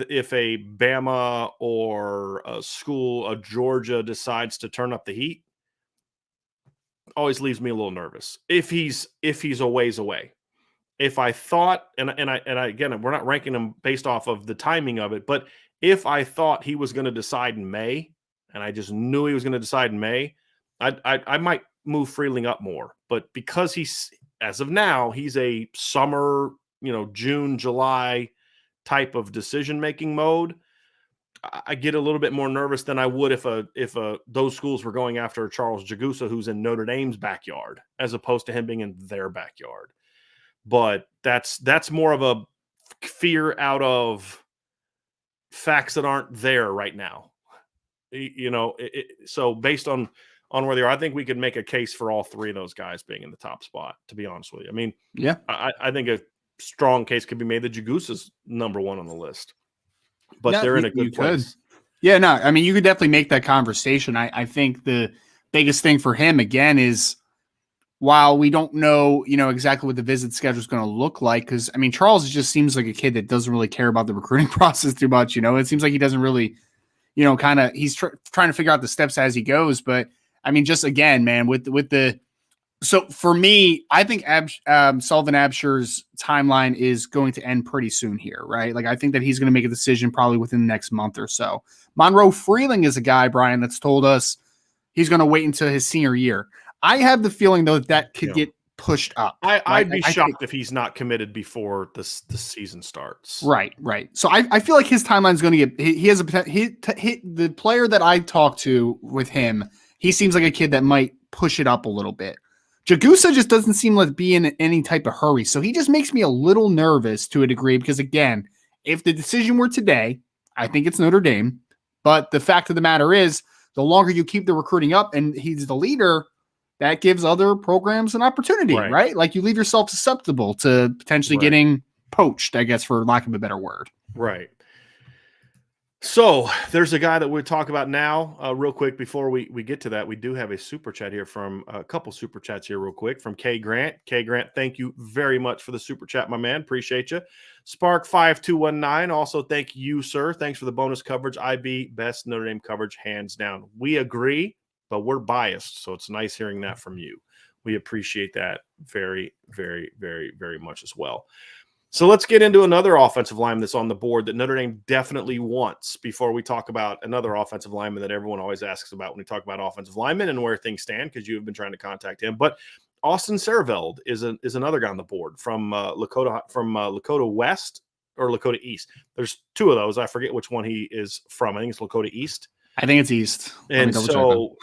if a Bama or a Georgia decides to turn up the heat. Always leaves me a little nervous if he's a ways away. If I thought, and again, we're not ranking him based off of the timing of it, but if I thought he was going to decide in May, and I just knew he was going to decide in May, I might move Freeling up more. But because he's, as of now, he's a summer, June, July type of decision-making mode, I get a little bit more nervous than I would if those schools were going after Charles Jagusa, who's in Notre Dame's backyard, as opposed to him being in their backyard. but that's more of a fear out of facts that aren't there right now. So based on where they are, I think we could make a case for all three of those guys being in the top spot, to be honest with you. I mean, Yeah. I think a strong case could be made that Jagusa's number one on the list, but Yeah, they're in a good place. Yeah, no, I mean, you could definitely make that conversation. I think the biggest thing for him, again, is while we don't know, exactly what the visit schedule is going to look like, because, I mean, Charles just seems like a kid that doesn't really care about the recruiting process too much. It seems like he doesn't really, he's trying to figure out the steps as he goes. But, I mean, just again, man, so for me, I think Sullivan Absher's timeline is going to end pretty soon here, right? Like, I think that he's going to make a decision probably within the next month or so. Monroe Freeling is a guy, Brian, that's told us he's going to wait until his senior year. I have the feeling, though, that could get pushed up. I'd be shocked if he's not committed before the season starts. Right. So I feel like his timeline is going to get. He has the player that I talked to with him. He seems like a kid that might push it up a little bit. Jagusa just doesn't seem like be in any type of hurry, so he just makes me a little nervous to a degree. Because again, if the decision were today, I think it's Notre Dame. But the fact of the matter is, the longer you keep the recruiting up, and he's the leader, that gives other programs an opportunity, right? Like you leave yourself susceptible to potentially getting poached, I guess, for lack of a better word. Right. So there's a guy that we'll talk about now real quick before we get to that. We do have a super chat here from a couple super chats here real quick from K Grant. K Grant, thank you very much for the super chat, my man. Appreciate you. Spark 5219. Also, thank you, sir. Thanks for the bonus coverage. IB, best Notre Dame coverage, hands down. We agree, but we're biased, so it's nice hearing that from you. We appreciate that very, very, very, very much as well. So let's get into another offensive lineman that's on the board that Notre Dame definitely wants before we talk about another offensive lineman that everyone always asks about when we talk about offensive linemen and where things stand, because you have been trying to contact him. But Austin Saraveld is another guy on the board from Lakota West or Lakota East. There's two of those. I forget which one he is from. I think it's Lakota East. I think it's East. And so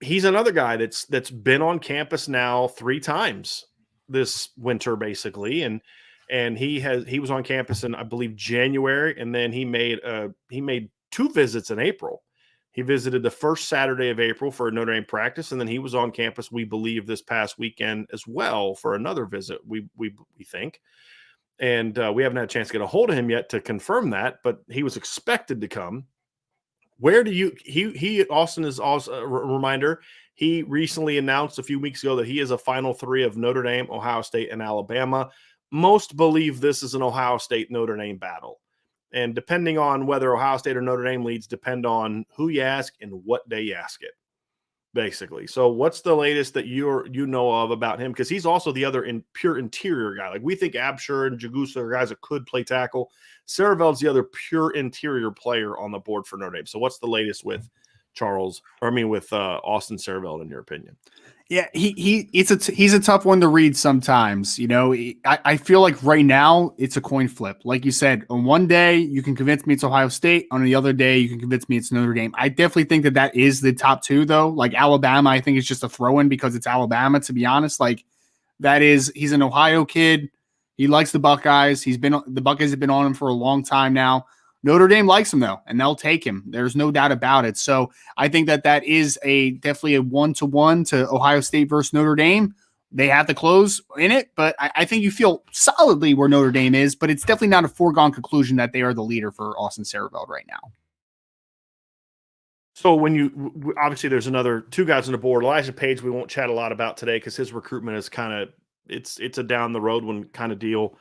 he's another guy that's been on campus now 3 times this winter, basically. And he was on campus in, I believe, January, and then he made 2 visits in April. He visited the first Saturday of April for a Notre Dame practice, and then he was on campus, we believe, this past weekend as well for another visit, we think. And we haven't had a chance to get a hold of him yet to confirm that, but he was expected to come. Where do you Austin is also a reminder, he recently announced a few weeks ago that he is a Final 3 of Notre Dame, Ohio State, and Alabama. Most believe this is an Ohio State-Notre Dame battle. And depending on whether Ohio State or Notre Dame leads depend on who you ask and what day you ask it, basically. So what's the latest that you know of about him? Because he's also the other pure interior guy. Like we think Absher and Jagusa are guys that could play tackle. Saraveld's the other pure interior player on the board for Notre Dame. So what's the latest with Austin Saraveld, in your opinion? Yeah, he's a tough one to read sometimes. I feel like right now it's a coin flip. Like you said, on one day you can convince me it's Ohio State. On the other day you can convince me it's Notre Dame. I definitely think that is the top 2, though. Like Alabama, I think it's just a throw-in because it's Alabama, to be honest. Like he's an Ohio kid. He likes the Buckeyes. The Buckeyes have been on him for a long time now. Notre Dame likes him, though, and they'll take him. There's no doubt about it. So I think that is definitely a 1-to-1 to Ohio State versus Notre Dame. They have the close in it, but I think you feel solidly where Notre Dame is, but it's definitely not a foregone conclusion that they are the leader for Austin Saraveld right now. So obviously there's another 2 guys on the board. Elijah Page, we won't chat a lot about today because his recruitment is it's a down the road one kind of deal.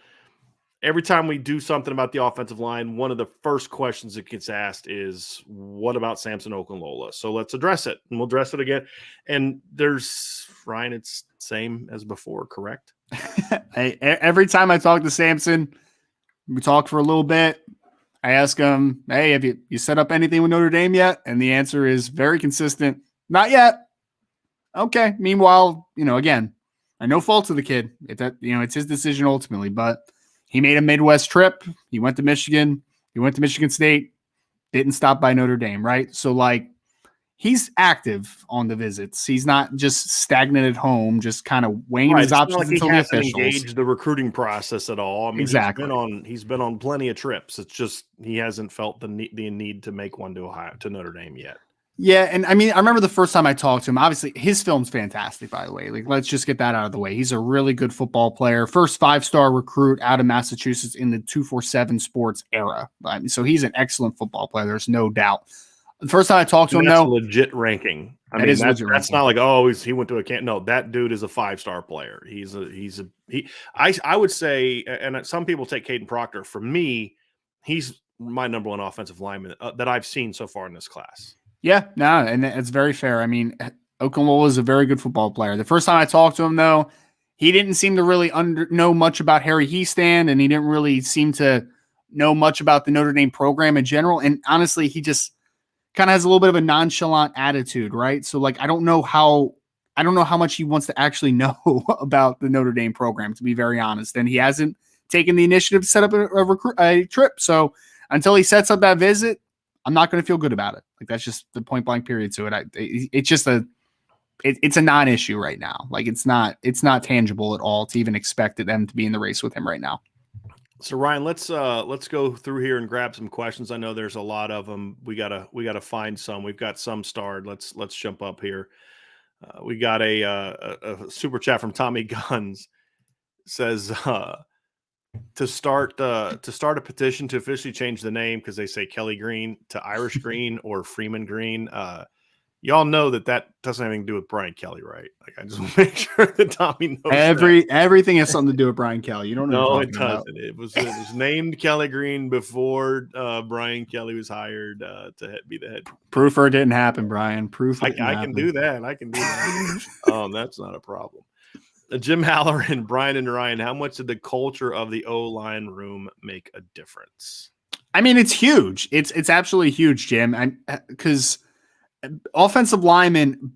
Every time we do something about the offensive line, one of the first questions that gets asked is, what about Samson Okunlola? So let's address it, and we'll address it again. And there's, Ryan, it's same as before, correct? Hey, every time I talk to Samson, we talk for a little bit. I ask him, hey, have you set up anything with Notre Dame yet? And the answer is very consistent, not yet. Okay. Meanwhile, again, I no fault to the kid. It's his decision ultimately, but he made a Midwest trip. He went to Michigan. He went to Michigan State. Didn't stop by Notre Dame, right? So, he's active on the visits. He's not just stagnant at home, just kind of weighing Right. his It's not options like he until the hasn't officials. engaged the recruiting process at all. I mean, Exactly. he's been on plenty of trips. It's just he hasn't felt the need to make one to Notre Dame yet. Yeah, and I mean, I remember the first time I talked to him. Obviously, his film's fantastic, by the way. Like, let's just get that out of the way. He's a really good football player. First 5-star recruit out of Massachusetts in the 247 sports era. I mean, so he's an excellent football player. There's no doubt. The first time I talked to him, That's a though, legit ranking. That's not like, oh, he went to a camp. No, that dude is a 5-star player. I would say, and some people take Caden Proctor. For me, he's my number one offensive lineman that I've seen so far in this class. yeah, no, and it's very fair. I mean, Okunlola is a very good football player. The first time I talked to him, though, he didn't seem to really know much about Harry Heastand, and he didn't really seem to know much about the Notre Dame program in general. And honestly, he just kind of has a little bit of a nonchalant attitude, right? So, like, I don't know how much he wants to actually know about the Notre Dame program, to be very honest. And he hasn't taken the initiative to set up a trip. So until he sets up that visit, I'm not going to feel good about it. Like, that's just the point blank period to it. It's a non-issue right now. Like, it's not tangible at all to even expect them to be in the race with him right now. So Ryan, let's go through here and grab some questions. I know there's a lot of them. We gotta find some. We've got some starred. Let's jump up here. We got a super chat from Tommy Guns. Says to start a petition to officially change the name, because they say Kelly Green, to Irish Green or Freeman Green. Y'all know that doesn't have anything to do with Brian Kelly, right? Like, I just want to make sure that Tommy knows everything has something to do with Brian Kelly. You don't know. No, it doesn't. It was named Kelly Green before Brian Kelly was hired to be the head. Proof or it didn't happen, Brian. Proof. I can do that. I can do that. That's not a problem. Jim Haller and Brian and Ryan, how much did the culture of the O-line room make a difference? I mean, it's huge. It's absolutely huge, Jim. Because offensive linemen,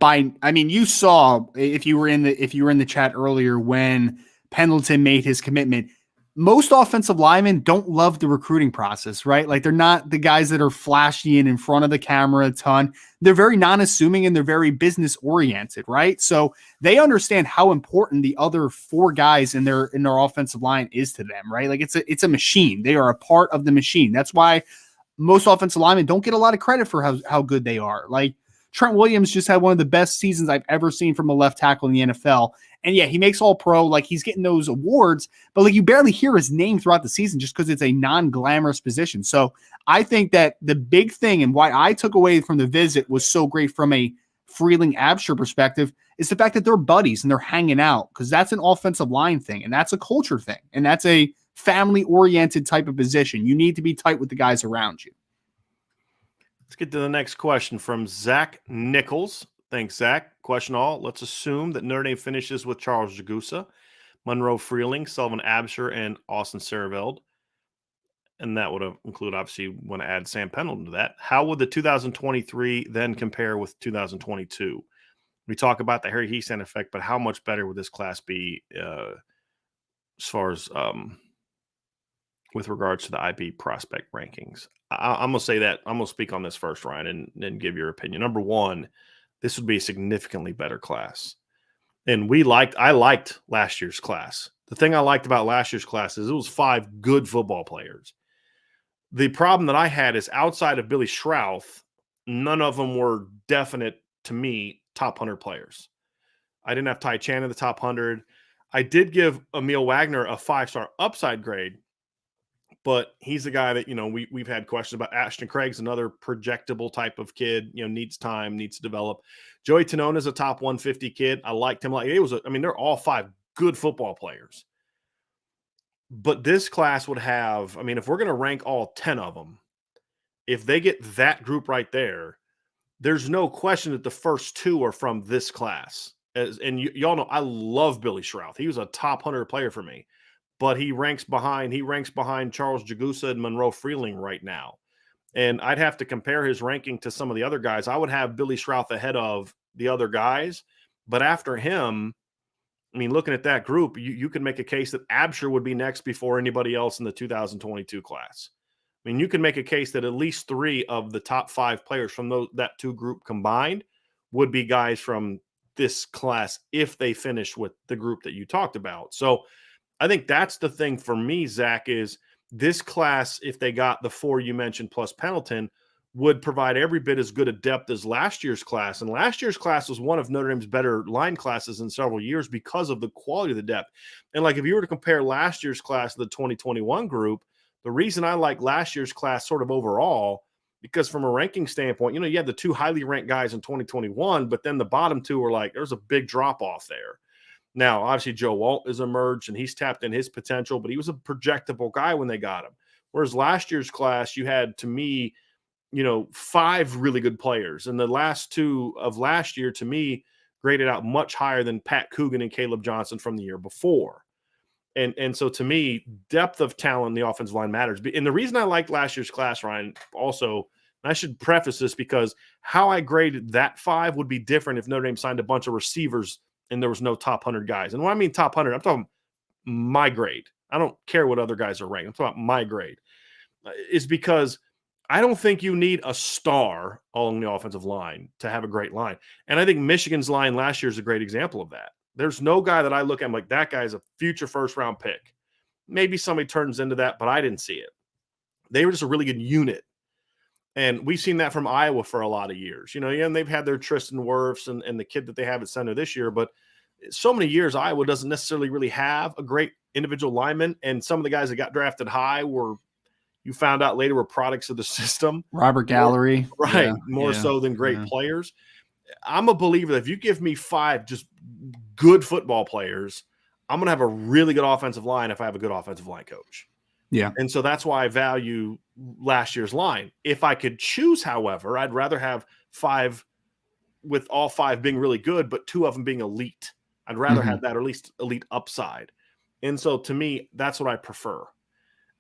you saw, if you were in the chat earlier when Pendleton made his commitment, most offensive linemen don't love the recruiting process, right? Like, they're not the guys that are flashy and in front of the camera a ton. They're very non-assuming and they're very business oriented, right? So they understand how important the other 4 guys in their offensive line is to them, right? Like, it's a machine. They are a part of the machine. That's why most offensive linemen don't get a lot of credit for how good they are. Like, Trent Williams just had one of the best seasons I've ever seen from a left tackle in the NFL. And yeah, he makes All-Pro, like, he's getting those awards, but like, you barely hear his name throughout the season just because it's a non-glamorous position. So I think that the big thing and why I took away from the visit was so great from a Freeling-Absher perspective is the fact that they're buddies and they're hanging out, because that's an offensive line thing and that's a culture thing and that's a family-oriented type of position. You need to be tight with the guys around you. Let's get to the next question from Zach Nichols. Thanks, Zach. Question all. Let's assume that Notre Dame finishes with Charles Jagusa, Monroe Freeling, Sullivan Absher, and Austin Saraveld. And that would include, obviously, want to add Sam Pendleton to that. How would the 2023 then compare with 2022? We talk about the Harry Heastand effect, but how much better would this class be as far as with regards to the IB prospect rankings? I'm going to say that. I'm going to speak on this first, Ryan, and then give your opinion. Number one, this would be a significantly better class. And I liked last year's class. The thing I liked about last year's class is it was 5 good football players. The problem that I had is outside of Billy Schrouth, none of them were definite, to me, top 100 players. I didn't have Ty Chan in the top 100. I did give Emil Wagner a 5-star upside grade, but he's the guy that, we've had questions about. Ashton Craig's another projectable type of kid, needs time, needs to develop. Joey Tanone is a top 150 kid. I liked him. They're all 5 good football players. But this class would have, if we're going to rank all 10 of them, if they get that group right there, there's no question that the first 2 are from this class. Y'all know I love Billy Schrouth. He was a top 100 player for me. But he ranks behind Charles Jagusa and Monroe Freeling right now. And I'd have to compare his ranking to some of the other guys. I would have Billy Schrouth ahead of the other guys. But after him, looking at that group, you can make a case that Absher would be next before anybody else in the 2022 class. I mean, you can make a case that at least 3 of the top 5 players from that 2 group combined would be guys from this class if they finish with the group that you talked about. So I think that's the thing for me, Zach, is this class, if they got the 4 you mentioned plus Pendleton, would provide every bit as good a depth as last year's class. And last year's class was one of Notre Dame's better line classes in several years because of the quality of the depth. And like if you were to compare last year's class to the 2021 group, the reason I like last year's class sort of overall, because from a ranking standpoint, you had the 2 highly ranked guys in 2021, but then the bottom 2 were like, there's a big drop off there. Now, obviously, Joe Alt has emerged and he's tapped in his potential, but he was a projectable guy when they got him. Whereas last year's class, you had, to me, 5 really good players. And the last 2 of last year, to me, graded out much higher than Pat Coogan and Caleb Johnson from the year before. And so, to me, depth of talent in the offensive line matters. And the reason I like last year's class, Ryan, also, and I should preface this because how I graded that 5 would be different if Notre Dame signed a bunch of receivers and there was no top 100 guys. And when I mean top 100, I'm talking my grade. I don't care what other guys are ranked. I'm talking about my grade. Is because I don't think you need a star along the offensive line to have a great line. And I think Michigan's line last year is a great example of that. There's no guy that I look at, I'm like, that guy's a future first-round pick. Maybe somebody turns into that, but I didn't see it. They were just a really good unit. And we've seen that from Iowa for a lot of years. And they've had their Tristan Wirfs and the kid that they have at center this year. But so many years, Iowa doesn't necessarily really have a great individual lineman. And some of the guys that got drafted high you found out later, were products of the system. Robert Gallery. More so than great players. I'm a believer that if you give me 5 just good football players, I'm going to have a really good offensive line if I have a good offensive line coach. Yeah. And so that's why I value last year's line. If I could choose, however, I'd rather have 5 with all 5 being really good, but 2 of them being elite. I'd rather have that, or at least elite upside. And so to me, that's what I prefer.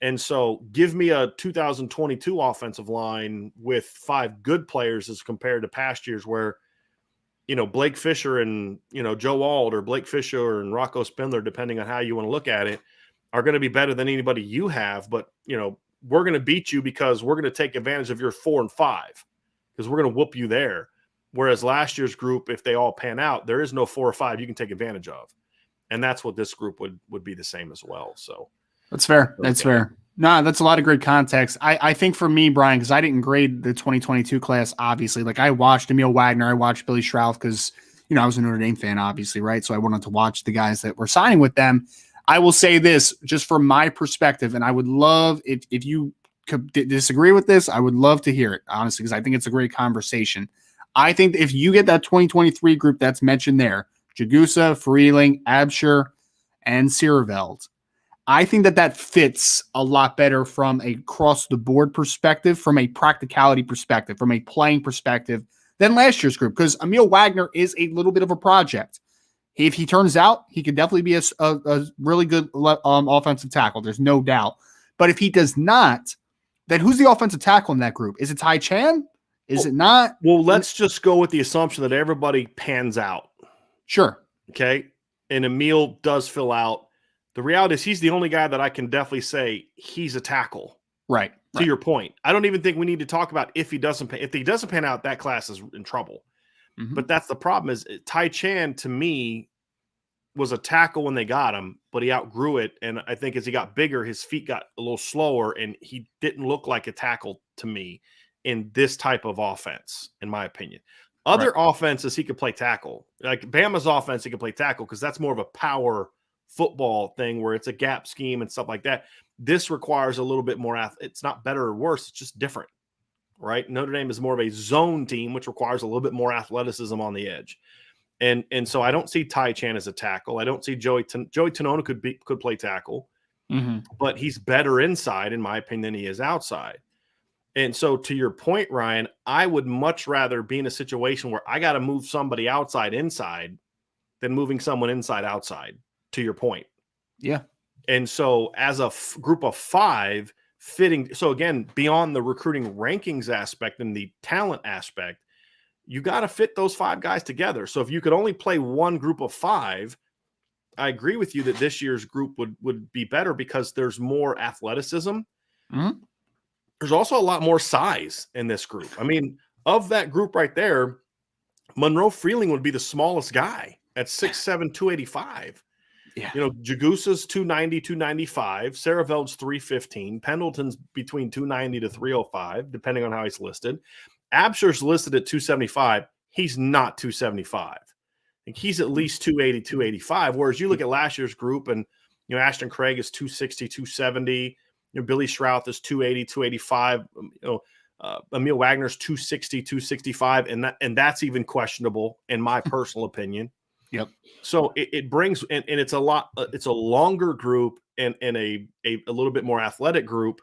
And so give me a 2022 offensive line with 5 good players as compared to past years where, Blake Fisher and, Joe Alt, or Blake Fisher and Rocco Spindler, depending on how you want to look at it, are going to be better than anybody you have. But, we're going to beat you because we're going to take advantage of your 4 and 5 because we're going to whoop you there. Whereas last year's group, if they all pan out, there is no 4 or 5 you can take advantage of. And that's what this group would be the same as well. So that's fair. That's fair. No, that's a lot of great context. I think for me, Brian, because I didn't grade the 2022 class, obviously. Like I watched Emil Wagner, I watched Billy Schrouth because, I was a Notre Dame fan, obviously, right? So I wanted to watch the guys that were signing with them. I will say this, just from my perspective, and I would love, if you could disagree with this, I would love to hear it, honestly, because I think it's a great conversation. I think if you get that 2023 group that's mentioned there, Jagusa, Freeling, Absher, and Saraveld, I think that fits a lot better from a cross-the-board perspective, from a practicality perspective, from a playing perspective than last year's group, because Emil Wagner is a little bit of a project. If he turns out, he could definitely be a really good offensive tackle. There's no doubt. But if he does not, then who's the offensive tackle in that group? Is it Tai Chan? Is it not? Well, let's just go with the assumption that everybody pans out. Sure. Okay. And Emil does fill out. The reality is he's the only guy that I can definitely say he's a tackle. Right. To your point. I don't even think we need to talk about if he doesn't pan out, that class is in trouble. Mm-hmm. But that's the problem is Tai Chan, to me, was a tackle when they got him, but he outgrew it. And I think as he got bigger, his feet got a little slower, and he didn't look like a tackle to me in this type of offense, in my opinion. Other offenses, he could play tackle. Like Bama's offense, he could play tackle because that's more of a power football thing where it's a gap scheme and stuff like that. This requires a little bit more. It's not better or worse. It's just different, right? Notre Dame is more of a zone team, which requires a little bit more athleticism on the edge. And so I don't see Tai Chan as a tackle. I don't see Joey Tanona could play tackle, but he's better inside, in my opinion, than he is outside. And so to your point, Ryan, I would much rather be in a situation where I got to move somebody outside inside than moving someone inside outside, to your point. Yeah. And so as a group of 5 fitting, so again, beyond the recruiting rankings aspect and the talent aspect, you got to fit those 5 guys together. So if you could only play one group of 5, I agree with you that this year's group would be better because there's more athleticism. there's also a lot more size in this group. I mean, of that group right there, Monroe Freeling would be the smallest guy at 6'7", 285. Yeah. You know, Jagusa's 290, 295. Saraveld's 315. Pendleton's between 290 to 305, depending on how he's listed. Absher's listed at 275. He's not 275. I think he's at least 280, 285. Whereas you look at last year's group and, you know, Ashton Craig is 260, 270. You know, Billy Shrouth is 280, 285. You know, Emil Wagner's 260, 265. And that's even questionable in my personal opinion. Yep. So it brings, and it's a lot, it's a longer group and a little bit more athletic group,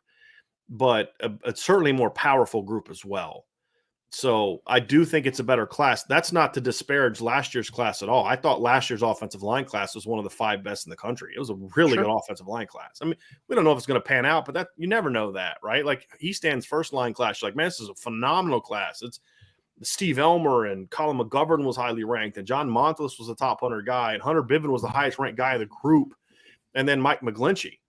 but a certainly more powerful group as well. So I do think it's a better class. That's not to disparage last year's class at all. I thought last year's offensive line class was one of the 5 best in the country. It was a really good offensive line class. I mean, we don't know if it's going to pan out, but that you never know that, right? Like East Stand's first line class, you're like, man, this is a phenomenal class. It's Steve Elmer and Colin McGovern was highly ranked, and John Montelis was the top 100 guy, and Hunter Bivens was the highest ranked guy of the group, and then Mike McGlinchey.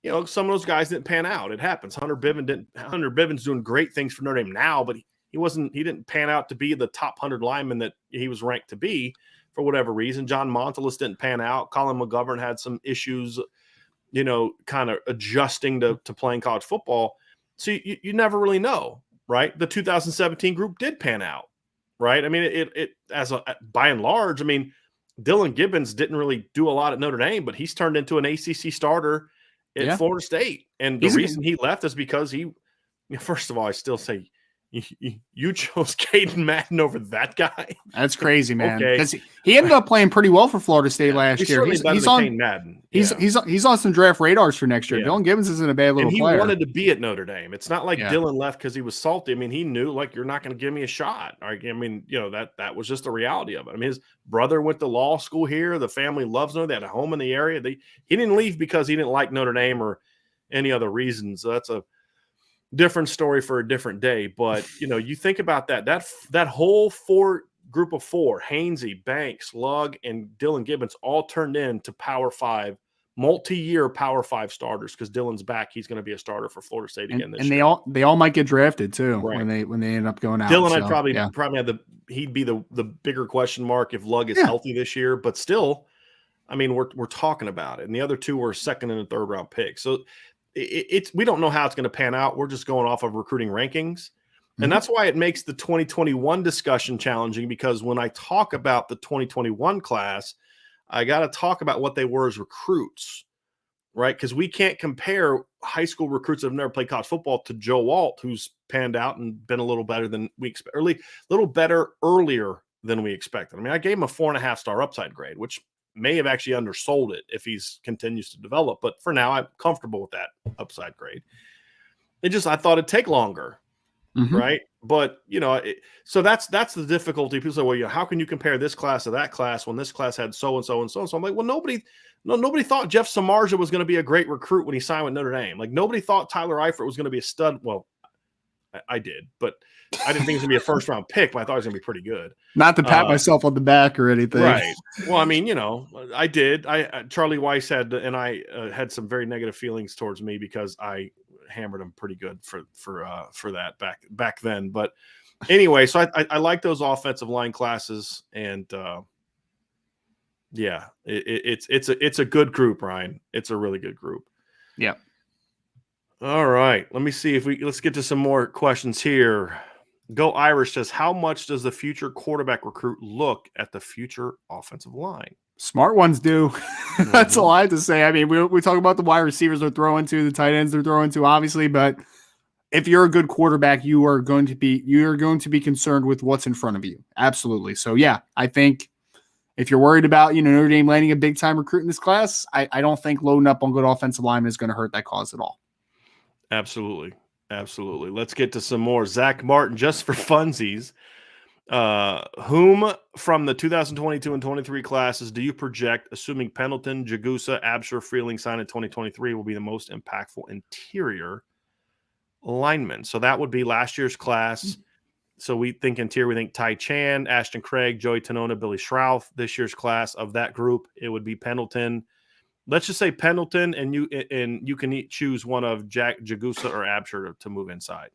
You know, some of those guys didn't pan out. It happens. Hunter Bivens doing great things for Notre Dame now, but he didn't pan out to be the top 100 lineman that he was ranked to be for whatever reason. John Montelis didn't pan out. Colin McGovern had some issues, you know, kind of adjusting to playing college football. So you never really know. Right, the 2017 group did pan out, right? I mean, it by and large. I mean, Dylan Gibbons didn't really do a lot at Notre Dame, but he's turned into an ACC starter at Florida State, and the reason he left is because first of all, I still say you chose Caden Madden over that guy. That's crazy, man. Okay. Because he ended up playing pretty well for Florida State last year. He's on Caden Madden. He's on some draft radars for next year. Yeah. Dylan Gibbons isn't a bad little player. And he wanted to be at Notre Dame. It's not like Dylan left because he was salty. I mean, he knew, like, you're not going to give me a shot. I mean, you know, that was just the reality of it. I mean, his brother went to law school here. The family loves Notre Dame. They had a home in the area. He didn't leave because he didn't like Notre Dame or any other reason. So that's a different story for a different day. But, you know, you think about that whole group of 4, Hainsey, Banks, Lugg, and Dylan Gibbons all turned into Power 5, multi-year Power 5 starters because Dylan's back. He's going to be a starter for Florida State again this year. And they all might get drafted too right. when they end up going out. Dylan, I'd probably have he'd be the bigger question mark if Lugg is healthy this year. But still, I mean, we're talking about it. And the other 2 were second and third round picks. So we don't know how it's going to pan out. We're just going off of recruiting rankings. And that's why it makes the 2021 discussion challenging, because when I talk about the 2021 class, I got to talk about what they were as recruits, right? Because we can't compare high school recruits that have never played college football to Joe Alt, who's panned out and been a little better than we expect, a little better earlier than we expected. I mean, I gave him a 4.5-star upside grade, which may have actually undersold it if he's continues to develop. But for now, I'm comfortable with that upside grade. I thought it'd take longer. Right. But, you know, so that's the difficulty. People say, well, you know, how can you compare this class to that class when this class had so and so and so and so? I'm like, well, nobody thought Jeff Samardzija was going to be a great recruit when he signed with Notre Dame. Like, nobody thought Tyler Eifert was going to be a stud. Well, I did, but I didn't think he was going to be a first-round pick, but I thought he was going to be pretty good. Not to pat myself on the back or anything. Right. Well, I mean, you know, I did. Charlie Weiss had some very negative feelings towards me because I hammered him pretty good for that back then. But anyway, so I like those offensive line classes, and it's a good group, Ryan. It's a really good group. Yeah. All right. Let me see let's get to some more questions here. Go Irish says, how much does the future quarterback recruit look at the future offensive line? Smart ones do. That's all I have to say. I mean, we talk about the wide receivers they're throwing to, the tight ends they're throwing to, obviously, but if you're a good quarterback, you're going to be concerned with what's in front of you. Absolutely. So yeah, I think if you're worried about, Notre Dame landing a big time recruit in this class, I don't think loading up on good offensive linemen is going to hurt that cause at all. Absolutely. Absolutely. Let's get to some more. Zach Martin, just for funsies. Whom from the 2022 and 23 classes do you project, assuming Pendleton, Jagusa, Absher, Freeling sign in 2023, will be the most impactful interior linemen? So that would be last year's class. So we think interior, we think Ty Chan, Ashton Craig, Joey Tanona, Billy Shrouth. This year's class of that group, it would be Pendleton, Let's just say Pendleton, and you can choose one of Jagusa or Absher to move inside.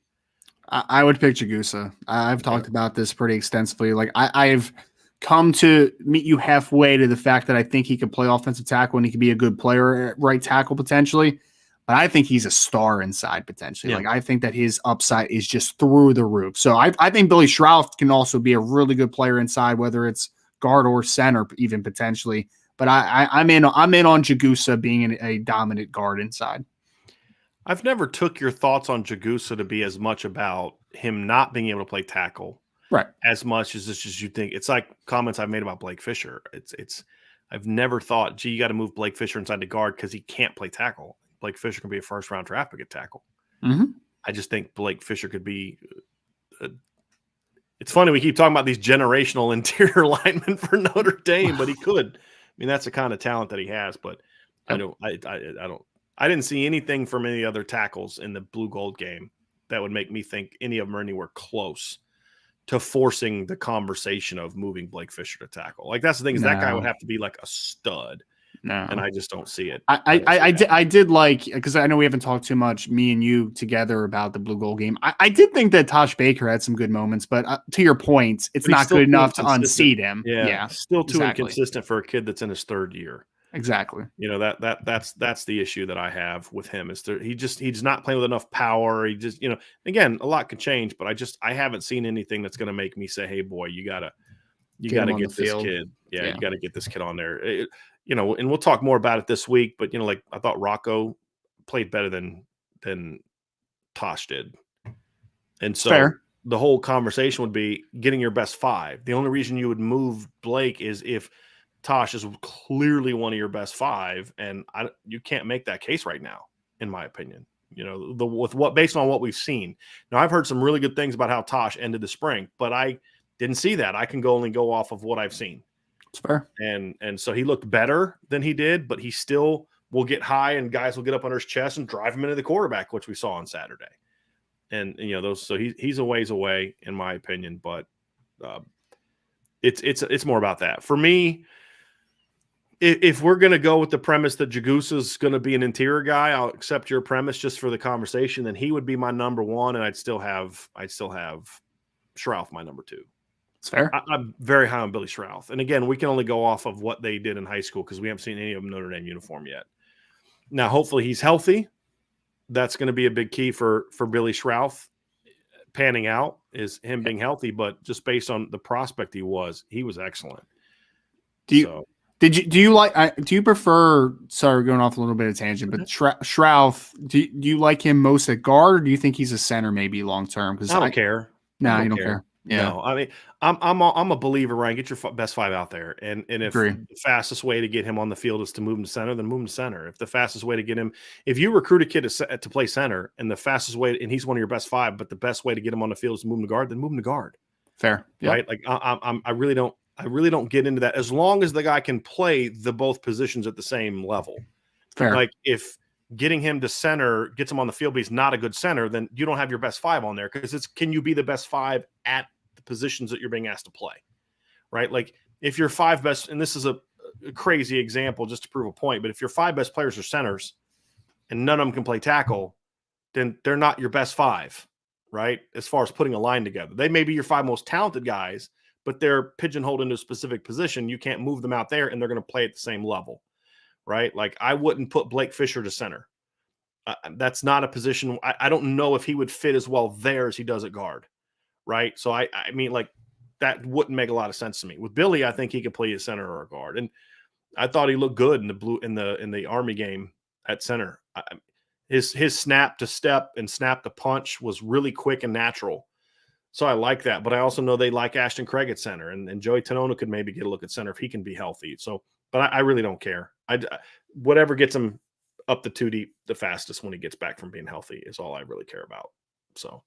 I would pick Jagusa. I've talked about this pretty extensively. Like I've come to meet you halfway to the fact that I think he could play offensive tackle and he could be a good player at right tackle potentially. But I think he's a star inside potentially. Yeah. Like I think that his upside is just through the roof. So I think Billy Schrauth can also be a really good player inside, whether it's guard or center, even potentially. But I'm in on Jagusa being a dominant guard inside. I've never took your thoughts on Jagusa to be as much about him not being able to play tackle, right? As much as it's just you think. It's like comments I've made about Blake Fisher. I've never thought, gee, you got to move Blake Fisher inside the guard because he can't play tackle. Blake Fisher can be a first-round draft pick at tackle. Mm-hmm. I just think Blake Fisher could be. It's funny we keep talking about these generational interior linemen for Notre Dame, but he could. I mean, that's the kind of talent that he has. But I didn't see anything from any other tackles in the blue gold game that would make me think any of them are anywhere close to forcing the conversation of moving Blake Fisher to tackle. Like that's the thing is that guy would have to be like a stud. No. And I just don't see it. I did like, because I know we haven't talked too much, me and you together, about the blue gold game. I did think that Tosh Baker had some good moments, but to your point, it's not good enough to unseat him. Yeah, still too inconsistent for a kid that's in his third year. Exactly. You know, that's the issue that I have with him is he's not playing with enough power. He just, again, a lot could change, but I haven't seen anything that's going to make me say, hey boy, you gotta get this kid. Yeah, you got to get this kid on there. And we'll talk more about it this week, but like I thought Rocco played better than Tosh did. And so the whole conversation would be getting your best five. The only reason you would move Blake is if Tosh is clearly one of your best five, and you can't make that case right now, in my opinion. Based on what we've seen. Now, I've heard some really good things about how Tosh ended the spring, but I didn't see that. I can only go off of what I've seen. It's fair. And so he looked better than he did, but he still will get high and guys will get up under his chest and drive him into the quarterback, which we saw on Saturday. And so he's a ways away, in my opinion, but it's more about that. For me, if we're going to go with the premise that Jagusa is going to be an interior guy, I'll accept your premise just for the conversation. Then he would be my number one, and I'd still have Schrauth my number two. It's fair. I'm very high on Billy Schrauth. And again, we can only go off of what they did in high school because we haven't seen any of them Notre Dame uniform yet. Now, hopefully he's healthy. That's going to be a big key for Billy Schrauth panning out, is him being healthy. But just based on the prospect he was excellent. Do you prefer, sorry, going off a little bit of tangent, but Schrauth, do you like him most at guard, or do you think he's a center maybe long term? Because I don't care. No, you don't care. Yeah. No, I mean, I'm a believer, Ryan. Get your best five out there, and if the fastest way to get him on the field is to move him to center, then move him to center. If the fastest way to get him, if you recruit a kid to play center, and the fastest way, and he's one of your best five, but the best way to get him on the field is to move him to guard, then move him to guard. Fair, right? Like I really don't get into that as long as the guy can play the both positions at the same level. Fair. Like if getting him to center gets him on the field, but he's not a good center, then you don't have your best five on there, because can you be the best five at the positions that you're being asked to play, right? Like if your five best, and this is a crazy example just to prove a point, but if your five best players are centers and none of them can play tackle, then they're not your best five, right? As far as putting a line together, they may be your five most talented guys, but they're pigeonholed into a specific position. You can't move them out there, and they're going to play at the same level, right? Like I wouldn't put Blake Fisher to center. That's not a position. I don't know if he would fit as well there as he does at guard, right? So I mean, like that wouldn't make a lot of sense to me. With Billy, I think he could play a center or a guard, and I thought he looked good in the Army game at center. His snap to step and snap to punch was really quick and natural. So I like that, but I also know they like Ashton Craig at center, and Joey Tonona could maybe get a look at center if he can be healthy. So, but I really don't care. Whatever gets him up the two deep the fastest when he gets back from being healthy is all I really care about. So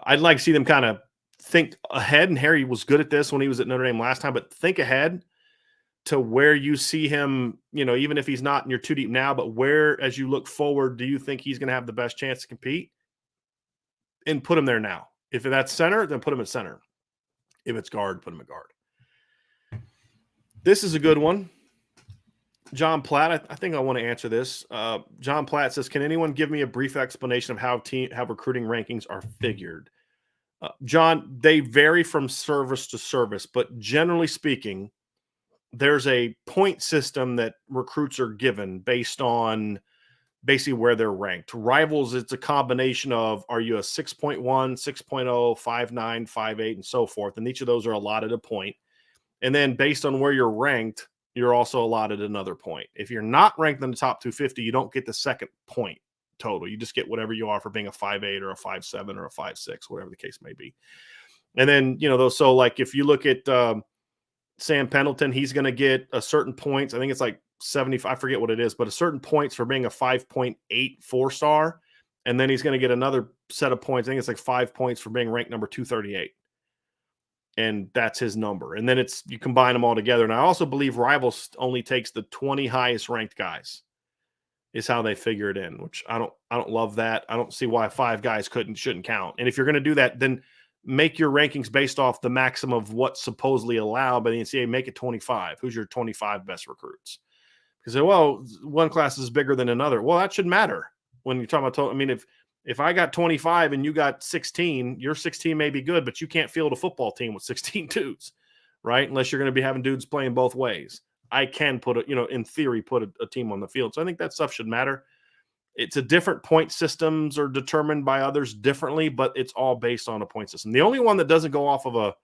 I'd like to see them kind of think ahead, and Harry was good at this when he was at Notre Dame last time, but think ahead to where you see him, even if he's not in your two deep now, but where, as you look forward, do you think he's going to have the best chance to compete? And put him there now. If that's center, then put him at center. If it's guard, put him at guard. This is a good one. John Platt, I think I want to answer this. John Platt says, can anyone give me a brief explanation of how recruiting rankings are figured? John, they vary from service to service, but generally speaking, there's a point system that recruits are given based on basically where they're ranked. Rivals, it's a combination of, are you a 6.1, 6.0, 5.9, 5.8, and so forth. And each of those are allotted a point. And then based on where you're ranked, you're also allotted another point. If you're not ranked in the top 250, you don't get the second point total. You just get whatever you are for being a 5.8 or a 5.7 or a 5.6, whatever the case may be. And then, so like if you look at Sam Pendleton, he's going to get a certain points. I think it's like 75, I forget what it is, but a certain points for being a 5.8 4-star. And then he's going to get another set of points. I think it's like 5 points for being ranked number 238. And that's his number. And then you combine them all together. And I also believe Rivals only takes the 20 highest ranked guys is how they figure it in, which I don't love that. I don't see why 5 guys shouldn't count. And if you're going to do that, then make your rankings based off the maximum of what's supposedly allowed by the NCAA. Make it 25. Who's your 25 best recruits? Because, well, one class is bigger than another. Well, that should matter when you're talking about. I mean, if I got 25 and you got 16, your 16 may be good, but you can't field a football team with 16 dudes, right? Unless you're going to be having dudes playing both ways. I can in theory, put a team on the field. So I think that stuff should matter. It's a different point systems are determined by others differently, but it's all based on a point system. The only one that doesn't go off of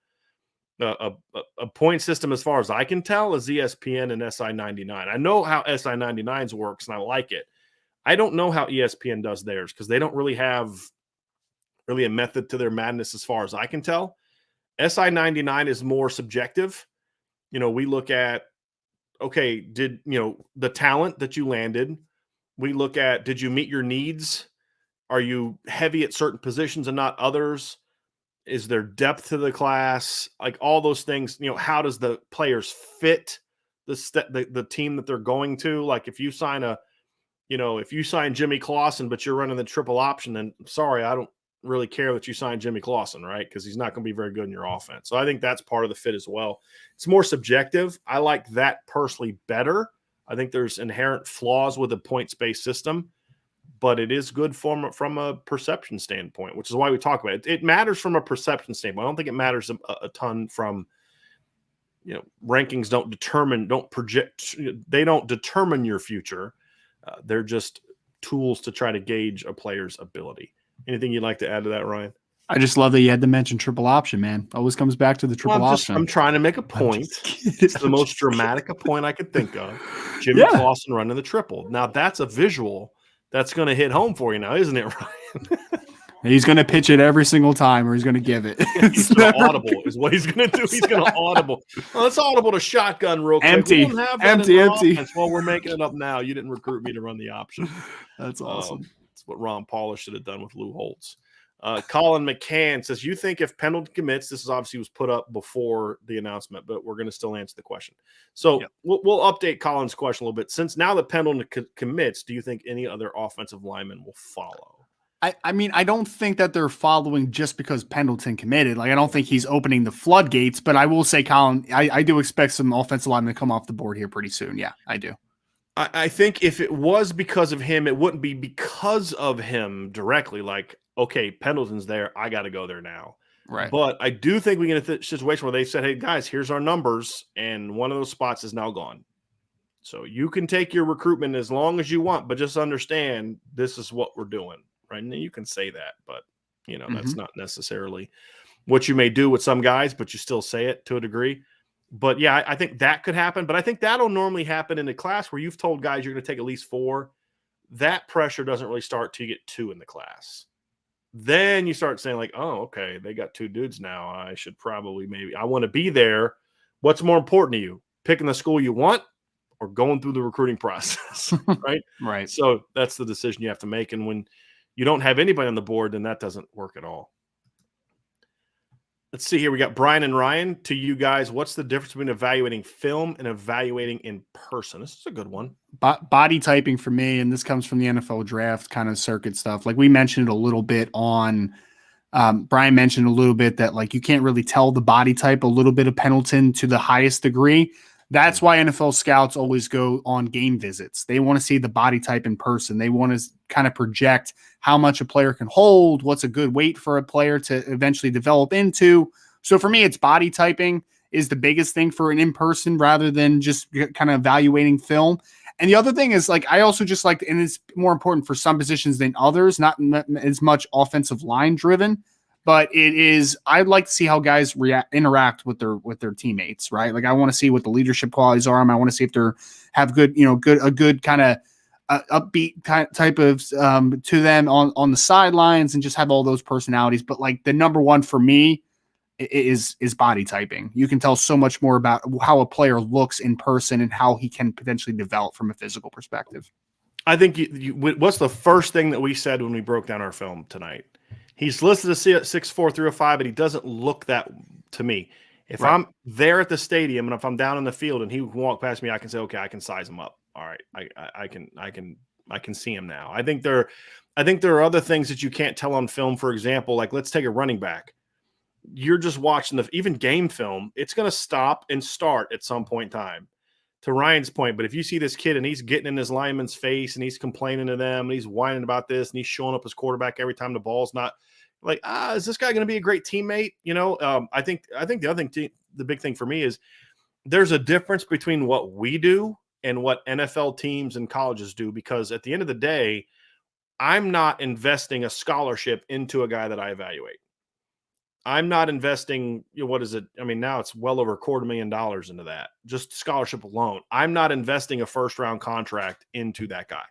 a point system, as far as I can tell, is ESPN and SI99. I know how SI99's works, and I like it. I don't know how ESPN does theirs because they don't really have a method to their madness as far as I can tell. SI99 is more subjective. We look at, okay, did, the talent that you landed. We look at, did you meet your needs? Are you heavy at certain positions and not others? Is there depth to the class? Like all those things, how does the players fit the team that they're going to? Like if you sign Jimmy Clausen, but you're running the triple option, then sorry, I don't really care that you signed Jimmy Clausen, right? Because he's not going to be very good in your offense. So I think that's part of the fit as well. It's more subjective. I like that personally better. I think there's inherent flaws with a points-based system, but it is good from a perception standpoint, which is why we talk about it. It matters from a perception standpoint. I don't think it matters a ton from, rankings don't determine your future. They're just tools to try to gauge a player's ability. Anything you'd like to add to that, Ryan? I just love that you had to mention triple option, man. Always comes back to the triple option. I'm trying to make a point. It's the most dramatic point I could think of. Jimmy Clausen running the triple. Now that's a visual that's going to hit home for you now, isn't it, Ryan? He's going to pitch it every single time, or he's going to give it. He's going to audible is what he's going to do. He's going to audible. Well, let's audible to shotgun real quick. Empty. Well, we're making it up now. You didn't recruit me to run the option. That's awesome. That's what Ron Paula should have done with Lou Holtz. Colin McCann says, you think if Pendleton commits, this is obviously was put up before the announcement, but we're going to still answer the question. So we'll update Colin's question a little bit. Since now that Pendleton commits, do you think any other offensive lineman will follow? I mean, I don't think that they're following just because Pendleton committed. Like, I don't think he's opening the floodgates, but I will say, Colin, I do expect some offensive linemen to come off the board here pretty soon. Yeah, I do. I think if it was because of him, it wouldn't be because of him directly. Like, okay, Pendleton's there. I got to go there now. Right. But I do think we get a situation where they said, hey, guys, here's our numbers. And one of those spots is now gone. So you can take your recruitment as long as you want, but just understand this is what we're doing. Right. And you can say that, but, that's not necessarily what you may do with some guys, but you still say it to a degree. But, yeah, I think that could happen. But I think that'll normally happen in a class where you've told guys you're going to take at least 4. That pressure doesn't really start till you get 2 in the class. Then you start saying, like, oh, okay, they got 2 dudes now. I should probably I want to be there. What's more important to you? Picking the school you want or going through the recruiting process, right? Right. So that's the decision you have to make. And when you don't have anybody on the board, then that doesn't work at all. Let's see here. We got Brian and Ryan. To you guys, what's the difference between evaluating film and evaluating in person? This is a good one. Body typing for me, and this comes from the NFL draft kind of circuit stuff. Like we mentioned a little bit on Brian mentioned a little bit that like you can't really tell the body type a little bit of Pendleton to the highest degree. That's why NFL scouts always go on game visits. They want to see the body type in person. They want to kind of project how much a player can hold, what's a good weight for a player to eventually develop into. So for me, it's body typing is the biggest thing for an in-person rather than just kind of evaluating film. And the other thing is, like, I also just like, and it's more important for some positions than others, not as much offensive line driven, but it is, I'd like to see how guys interact with their teammates, right? Like, I want to see what the leadership qualities are. I want to see if they're have good, a good kind of upbeat type of to them on the sidelines, and just have all those personalities. But like the number one for me is body typing. You can tell so much more about how a player looks in person and how he can potentially develop from a physical perspective. I think what's the first thing that we said when we broke down our film tonight? He's listed as 6'4", 305, but he doesn't look that to me. If I'm there at the stadium and if I'm down in the field and he would walk past me, I can say, okay, I can size him up. All right, I can see him now. I think there are other things that you can't tell on film. For example, like let's take a running back. You're just watching even game film. It's going to stop and start at some point in time. To Ryan's point, but if you see this kid and he's getting in his lineman's face and he's complaining to them and he's whining about this and he's showing up as quarterback every time the ball's not like, is this guy going to be a great teammate? I think the other thing, the big thing for me is there's a difference between what we do and what NFL teams and colleges do, because at the end of the day, I'm not investing a scholarship into a guy that I evaluate. I'm not investing, what is it? I mean, now it's well over $250,000 into that, just scholarship alone. I'm not investing a first-round contract into that guy.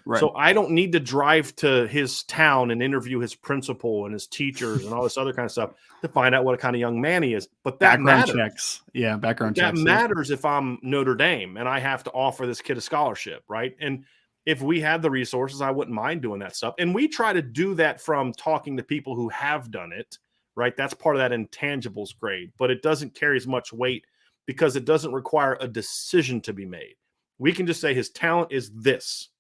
Right. So I don't need to drive to his town and interview his principal and his teachers and all this other kind of stuff to find out what kind of young man he is. But that background matters. Checks. Yeah, background checks. That matters if I'm Notre Dame and I have to offer this kid a scholarship, right? And if we had the resources, I wouldn't mind doing that stuff. And we try to do that from talking to people who have done it. Right, that's part of that intangibles grade, but it doesn't carry as much weight because it doesn't require a decision to be made. We can just say his talent is this,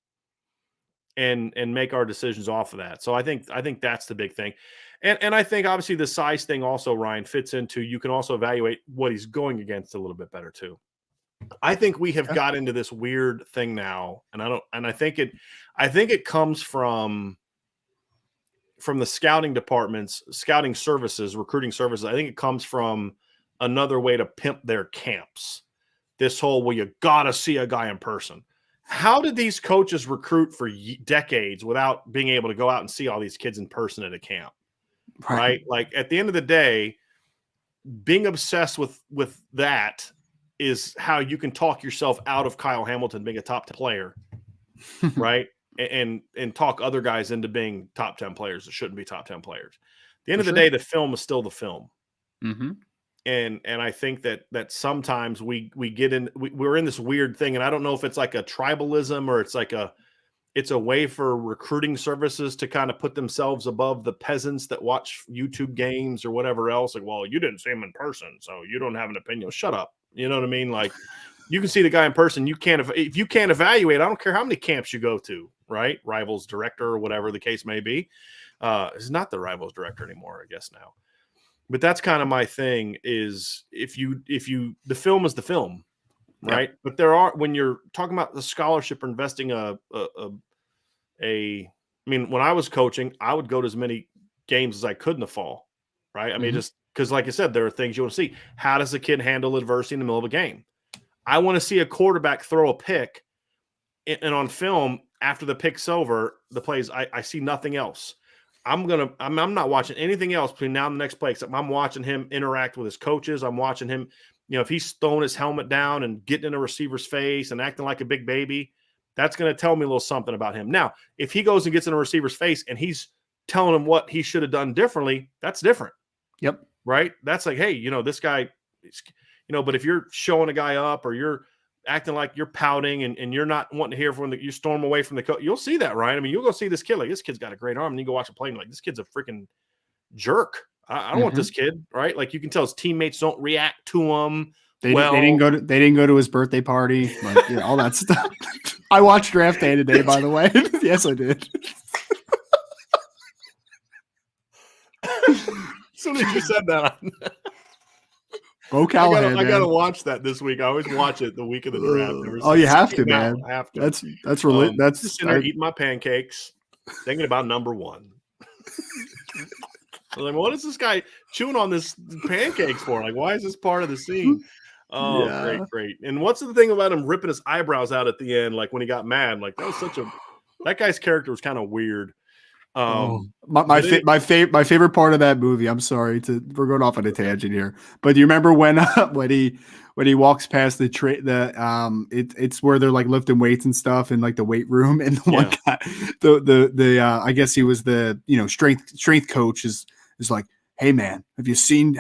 and make our decisions off of that. So I think that's the big thing, and I think obviously the size thing also, Ryan, fits into. You can also evaluate what he's going against a little bit better too. I think we have got into this weird thing now, and I think it comes from the scouting departments, scouting services, recruiting services. I think it comes from another way to pimp their camps. This whole, well, you got to see a guy in person. How did these coaches recruit for decades without being able to go out and see all these kids in person at a camp? Right? Like at the end of the day, being obsessed with that is how you can talk yourself out of Kyle Hamilton being a top 10 player. Right? And talk other guys into being top 10 players that shouldn't be top 10 players. At the end of the day, the film is still the film. Mm-hmm. And I think that sometimes we're in this weird thing, and I don't know if it's like a tribalism or it's a way for recruiting services to kind of put themselves above the peasants that watch YouTube games or whatever else. Like, well, you didn't see him in person, so you don't have an opinion. Shut up. You know what I mean? Like, you can see the guy in person. If you can't evaluate, I don't care how many camps you go to, right? Rivals director or whatever the case may be. It's not the Rivals director anymore, I guess now. But that's kind of my thing is the film is the film, right? Yep. But when you're talking about the scholarship or investing I mean, when I was coaching, I would go to as many games as I could in the fall, right? I mean, just because like I said, there are things you want to see. How does a kid handle adversity in the middle of a game? I want to see a quarterback throw a pick, and on film after the pick's over, the plays I see nothing else. I'm not watching anything else between now and the next play except I'm watching him interact with his coaches. I'm watching him, if he's throwing his helmet down and getting in a receiver's face and acting like a big baby, that's going to tell me a little something about him. Now, if he goes and gets in a receiver's face and he's telling him what he should have done differently, that's different. Yep. Right? That's like, hey, this guy. But if you're showing a guy up or you're acting like you're pouting and you're not wanting to hear from you storm away from the coach, you'll see that, right? I mean, you'll go see this kid, like, this kid's got a great arm, and you go watch a play and like, this kid's a freaking jerk. I don't want this kid, right? Like, you can tell his teammates don't react to him. They didn't go to his birthday party, like, all that stuff. I watched Draft Day today, by the way. Yes, I did. As soon as you said that, Bo Callahan, I gotta man. watch that this week. I always watch it the week of the draft. Oh, you have to, man. I have to. That's Just sitting there eating my pancakes, thinking about number one. I'm like, what is this guy chewing on this pancakes for? Like, why is this part of the scene? Oh, Yeah. great. And what's the thing about him ripping his eyebrows out at the end? Like when he got mad, like that guy's character was kind of weird. My favorite part of that movie. I'm sorry we're going off on a tangent here, but do you remember when when he walks past it's where they're like lifting weights and stuff in like the weight room, and the one guy, the I guess he was the strength coach is like, hey man, have you seen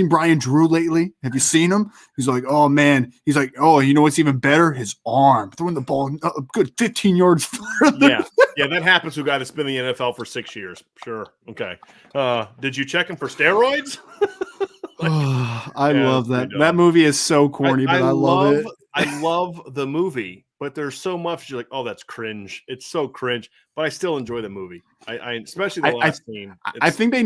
Brian Drew lately? Have you seen him? He's like, oh man. He's like, oh, you know what's even better? His arm, throwing the ball a good 15 yards further. Yeah, that happens to a guy that's been in the NFL for 6 years. Sure. Okay. Did you check him for steroids? I love that. That movie is so corny, but I love it. I love the movie, but there's so much you're like, oh, that's cringe. It's so cringe, but I still enjoy the movie. I especially the last scene. I think they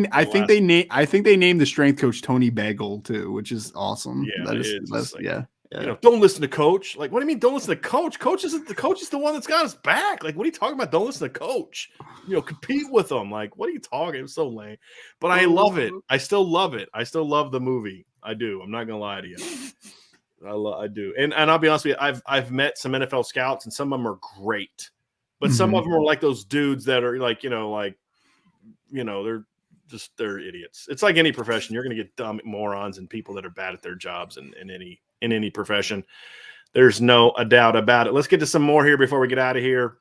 named the strength coach Tony Bagel too, which is awesome. Yeah, don't listen to coach. Like, what do you mean don't listen to coach? Coach is the one that's got us back. Like, what are you talking about? Don't listen to coach. Compete with them. Like, what are you talking? It was so lame. But I love it. I still love it. I still love the movie. I do. I'm not gonna lie to you. I do. And I'll be honest with you, I've met some NFL scouts, and some of them are great. But some of them are like those dudes that are like, they're idiots. It's like any profession. You're going to get dumb morons and people that are bad at their jobs in any profession. There's no doubt about it. Let's get to some more here before we get out of here.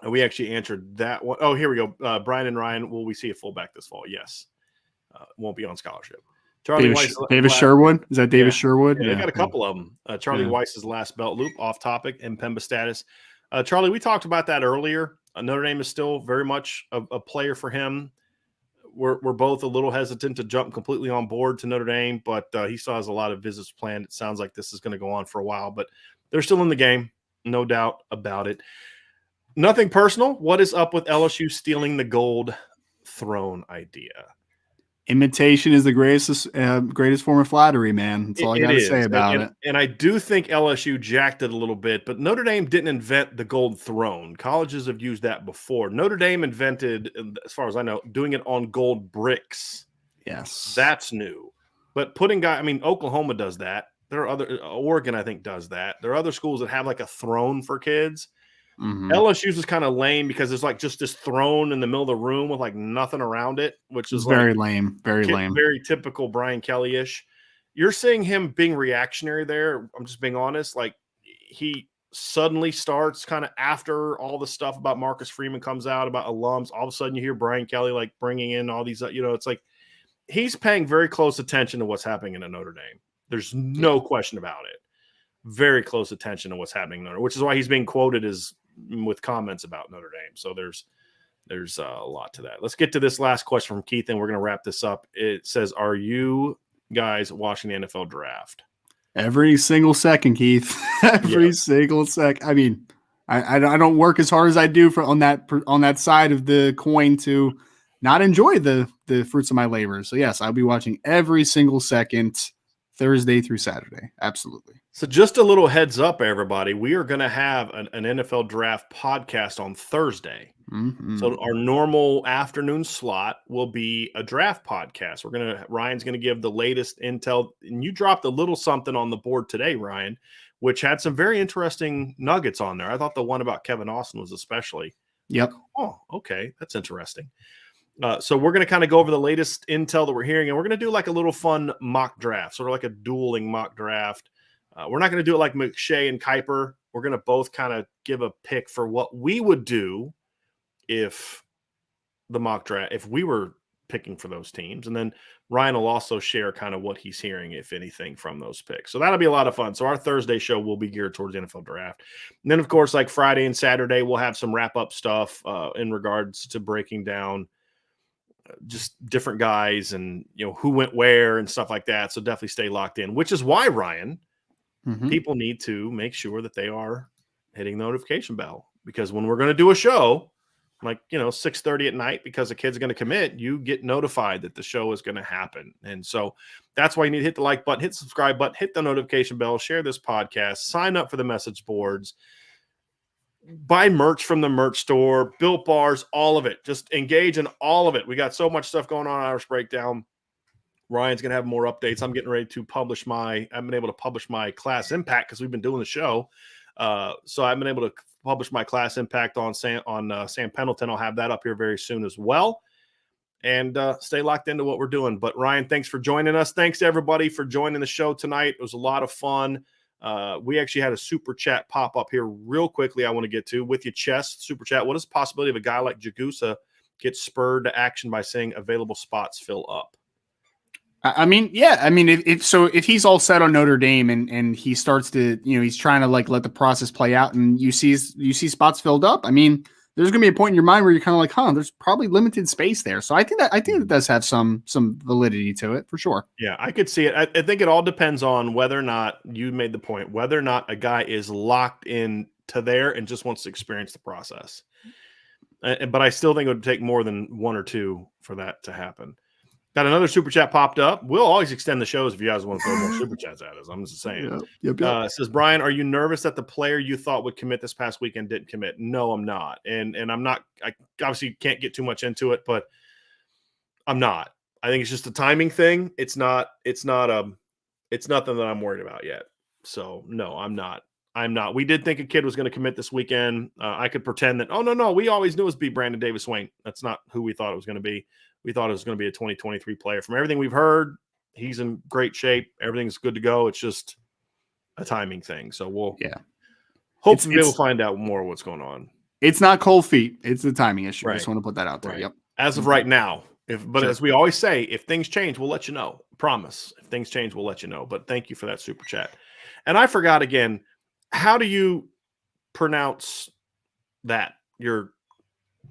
We actually answered that one. Oh, here we go. Brian and Ryan, will we see a fullback this fall? Yes. Won't be on scholarship. Davis Sherwood? Is that Davis Sherwood? Yeah, they got a couple of them. Charlie Weiss's last belt loop, off topic, and Pemba status. Charlie, we talked about that earlier. Notre Dame is still very much a player for him. We're both a little hesitant to jump completely on board to Notre Dame, but he still has a lot of visits planned. It sounds like this is going to go on for a while, but they're still in the game, no doubt about it. Nothing personal. What is up with LSU stealing the gold throne idea? Imitation is the greatest form of flattery, man. That's all I got to say about it. And I do think LSU jacked it a little bit, but Notre Dame didn't invent the gold throne. Colleges have used that before. Notre Dame invented, as far as I know, doing it on gold bricks. Yes. That's new. But Oklahoma does that. There are Oregon, I think, does that. There are other schools that have like a throne for kids. Mm-hmm. LSU's is kind of lame because there's like just this throne in the middle of the room with like nothing around it, which is very lame, very typical Brian Kelly-ish. You're seeing him being reactionary there. I'm just being honest. Like, he suddenly starts kind of after all the stuff about Marcus Freeman comes out about alums. All of a sudden you hear Brian Kelly like bringing in all these, it's like he's paying very close attention to what's happening in Notre Dame. There's no question about it. Very close attention to what's happening there, which is why he's being quoted as with comments about Notre Dame. So there's a lot to that. Let's get to this last question from Keith, and we're going to wrap this up. It says, are you guys watching the NFL draft? Every single second, Keith. Every single second. I mean, I don't work as hard as I do on that side of the coin to not enjoy the fruits of my labor. So yes, I'll be watching every single second, Thursday through Saturday. Absolutely. So just a little heads up, everybody. We are going to have an NFL draft podcast on Thursday. Mm-hmm. So our normal afternoon slot will be a draft podcast. Ryan's going to give the latest intel. And you dropped a little something on the board today, Ryan, which had some very interesting nuggets on there. I thought the one about Kevin Austin was especially. Yep. Oh, okay. That's interesting. So we're going to kind of go over the latest intel that we're hearing, and we're going to do like a little fun mock draft, sort of like a dueling mock draft. We're not going to do it like McShay and Kuiper. We're going to both kind of give a pick for what we would do if we were picking for those teams. And then Ryan will also share kind of what he's hearing, if anything, from those picks. So that'll be a lot of fun. So our Thursday show will be geared towards the NFL draft. And then, of course, like Friday and Saturday, we'll have some wrap-up stuff in regards to breaking down just different guys and, who went where and stuff like that. So definitely stay locked in, which is why, Ryan, people need to make sure that they are hitting the notification bell, because when we're going to do a show, like, 6:30 at night because a kid's going to commit, you get notified that the show is going to happen. And so that's why you need to hit the like button, hit the subscribe button, hit the notification bell, share this podcast, sign up for the message boards, buy merch from the merch store, Built Bars, all of it. Just engage in all of it. We got so much stuff going on Irish Breakdown. Ryan's going to have more updates. I'm getting ready to I've been able to publish my class impact because we've been doing the show. So I've been able to publish my class impact on Sam Pendleton. I'll have that up here very soon as well. And stay locked into what we're doing. But Ryan, thanks for joining us. Thanks to everybody for joining the show tonight. It was a lot of fun. We actually had a super chat pop up here real quickly. I want to get to with your chest super chat. What is the possibility of a guy like Jagusa gets spurred to action by saying available spots fill up? If he's all set on Notre Dame and he starts to, he's trying to like let the process play out and you see spots filled up. I mean, there's going to be a point in your mind where you're kind of like, there's probably limited space there. So I think that does have some validity to it for sure. Yeah, I could see it. I think it all depends on whether or not you made the point, whether or not a guy is locked in to there and just wants to experience the process. But I still think it would take more than one or two for that to happen. Got another super chat popped up. We'll always extend the shows if you guys want to throw more super chats at us. I'm just saying. Yep. It says, Brian, are you nervous that the player you thought would commit this past weekend didn't commit? No, I'm not. And I'm not. I obviously can't get too much into it, but I'm not. I think it's just a timing thing. It's nothing that I'm worried about yet. So no, I'm not. We did think a kid was going to commit this weekend. I could pretend that, no, we always knew it was be Brandon Davis Wayne. That's not who we thought it was going to be. We thought it was going to be a 2023 player. From everything we've heard, he's in great shape. Everything's good to go. It's just a timing thing. So we'll hopefully be able to find out more what's going on. It's not cold feet. It's the timing issue. Right. I just want to put that out there. Right. Yep. As of right now, as we always say, if things change, we'll let you know. Promise. If things change, we'll let you know. But thank you for that super chat. And I forgot again, how do you pronounce that? Your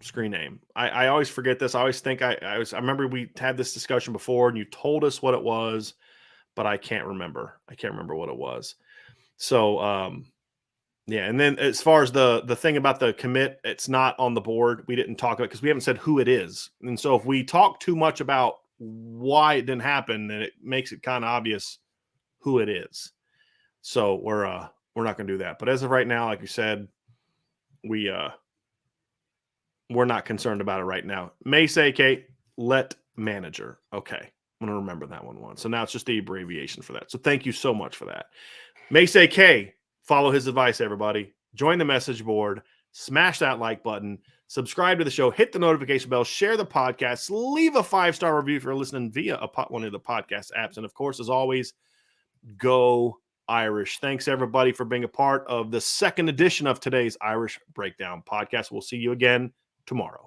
screen name. I always forget this. I always think I remember we had this discussion before and you told us what it was, but I can't remember. What it was. So and then as far as the thing about the commit, it's not on the board. We didn't talk about it because we haven't said who it is. And so if we talk too much about why it didn't happen, then it makes it kind of obvious who it is. So we're not going to do that. But as of right now, like you said, we're not concerned about it right now. May say, Kate, let manager. Okay. I'm going to remember that one. So now it's just the abbreviation for that. So thank you so much for that. May say K, follow his advice, everybody. Join the message board, smash that like button, subscribe to the show, hit the notification bell, share the podcast, leave a 5-star review if you're listening via one of the podcast apps. And of course, as always, go Irish. Thanks everybody for being a part of the second edition of today's Irish Breakdown podcast. We'll see you again tomorrow.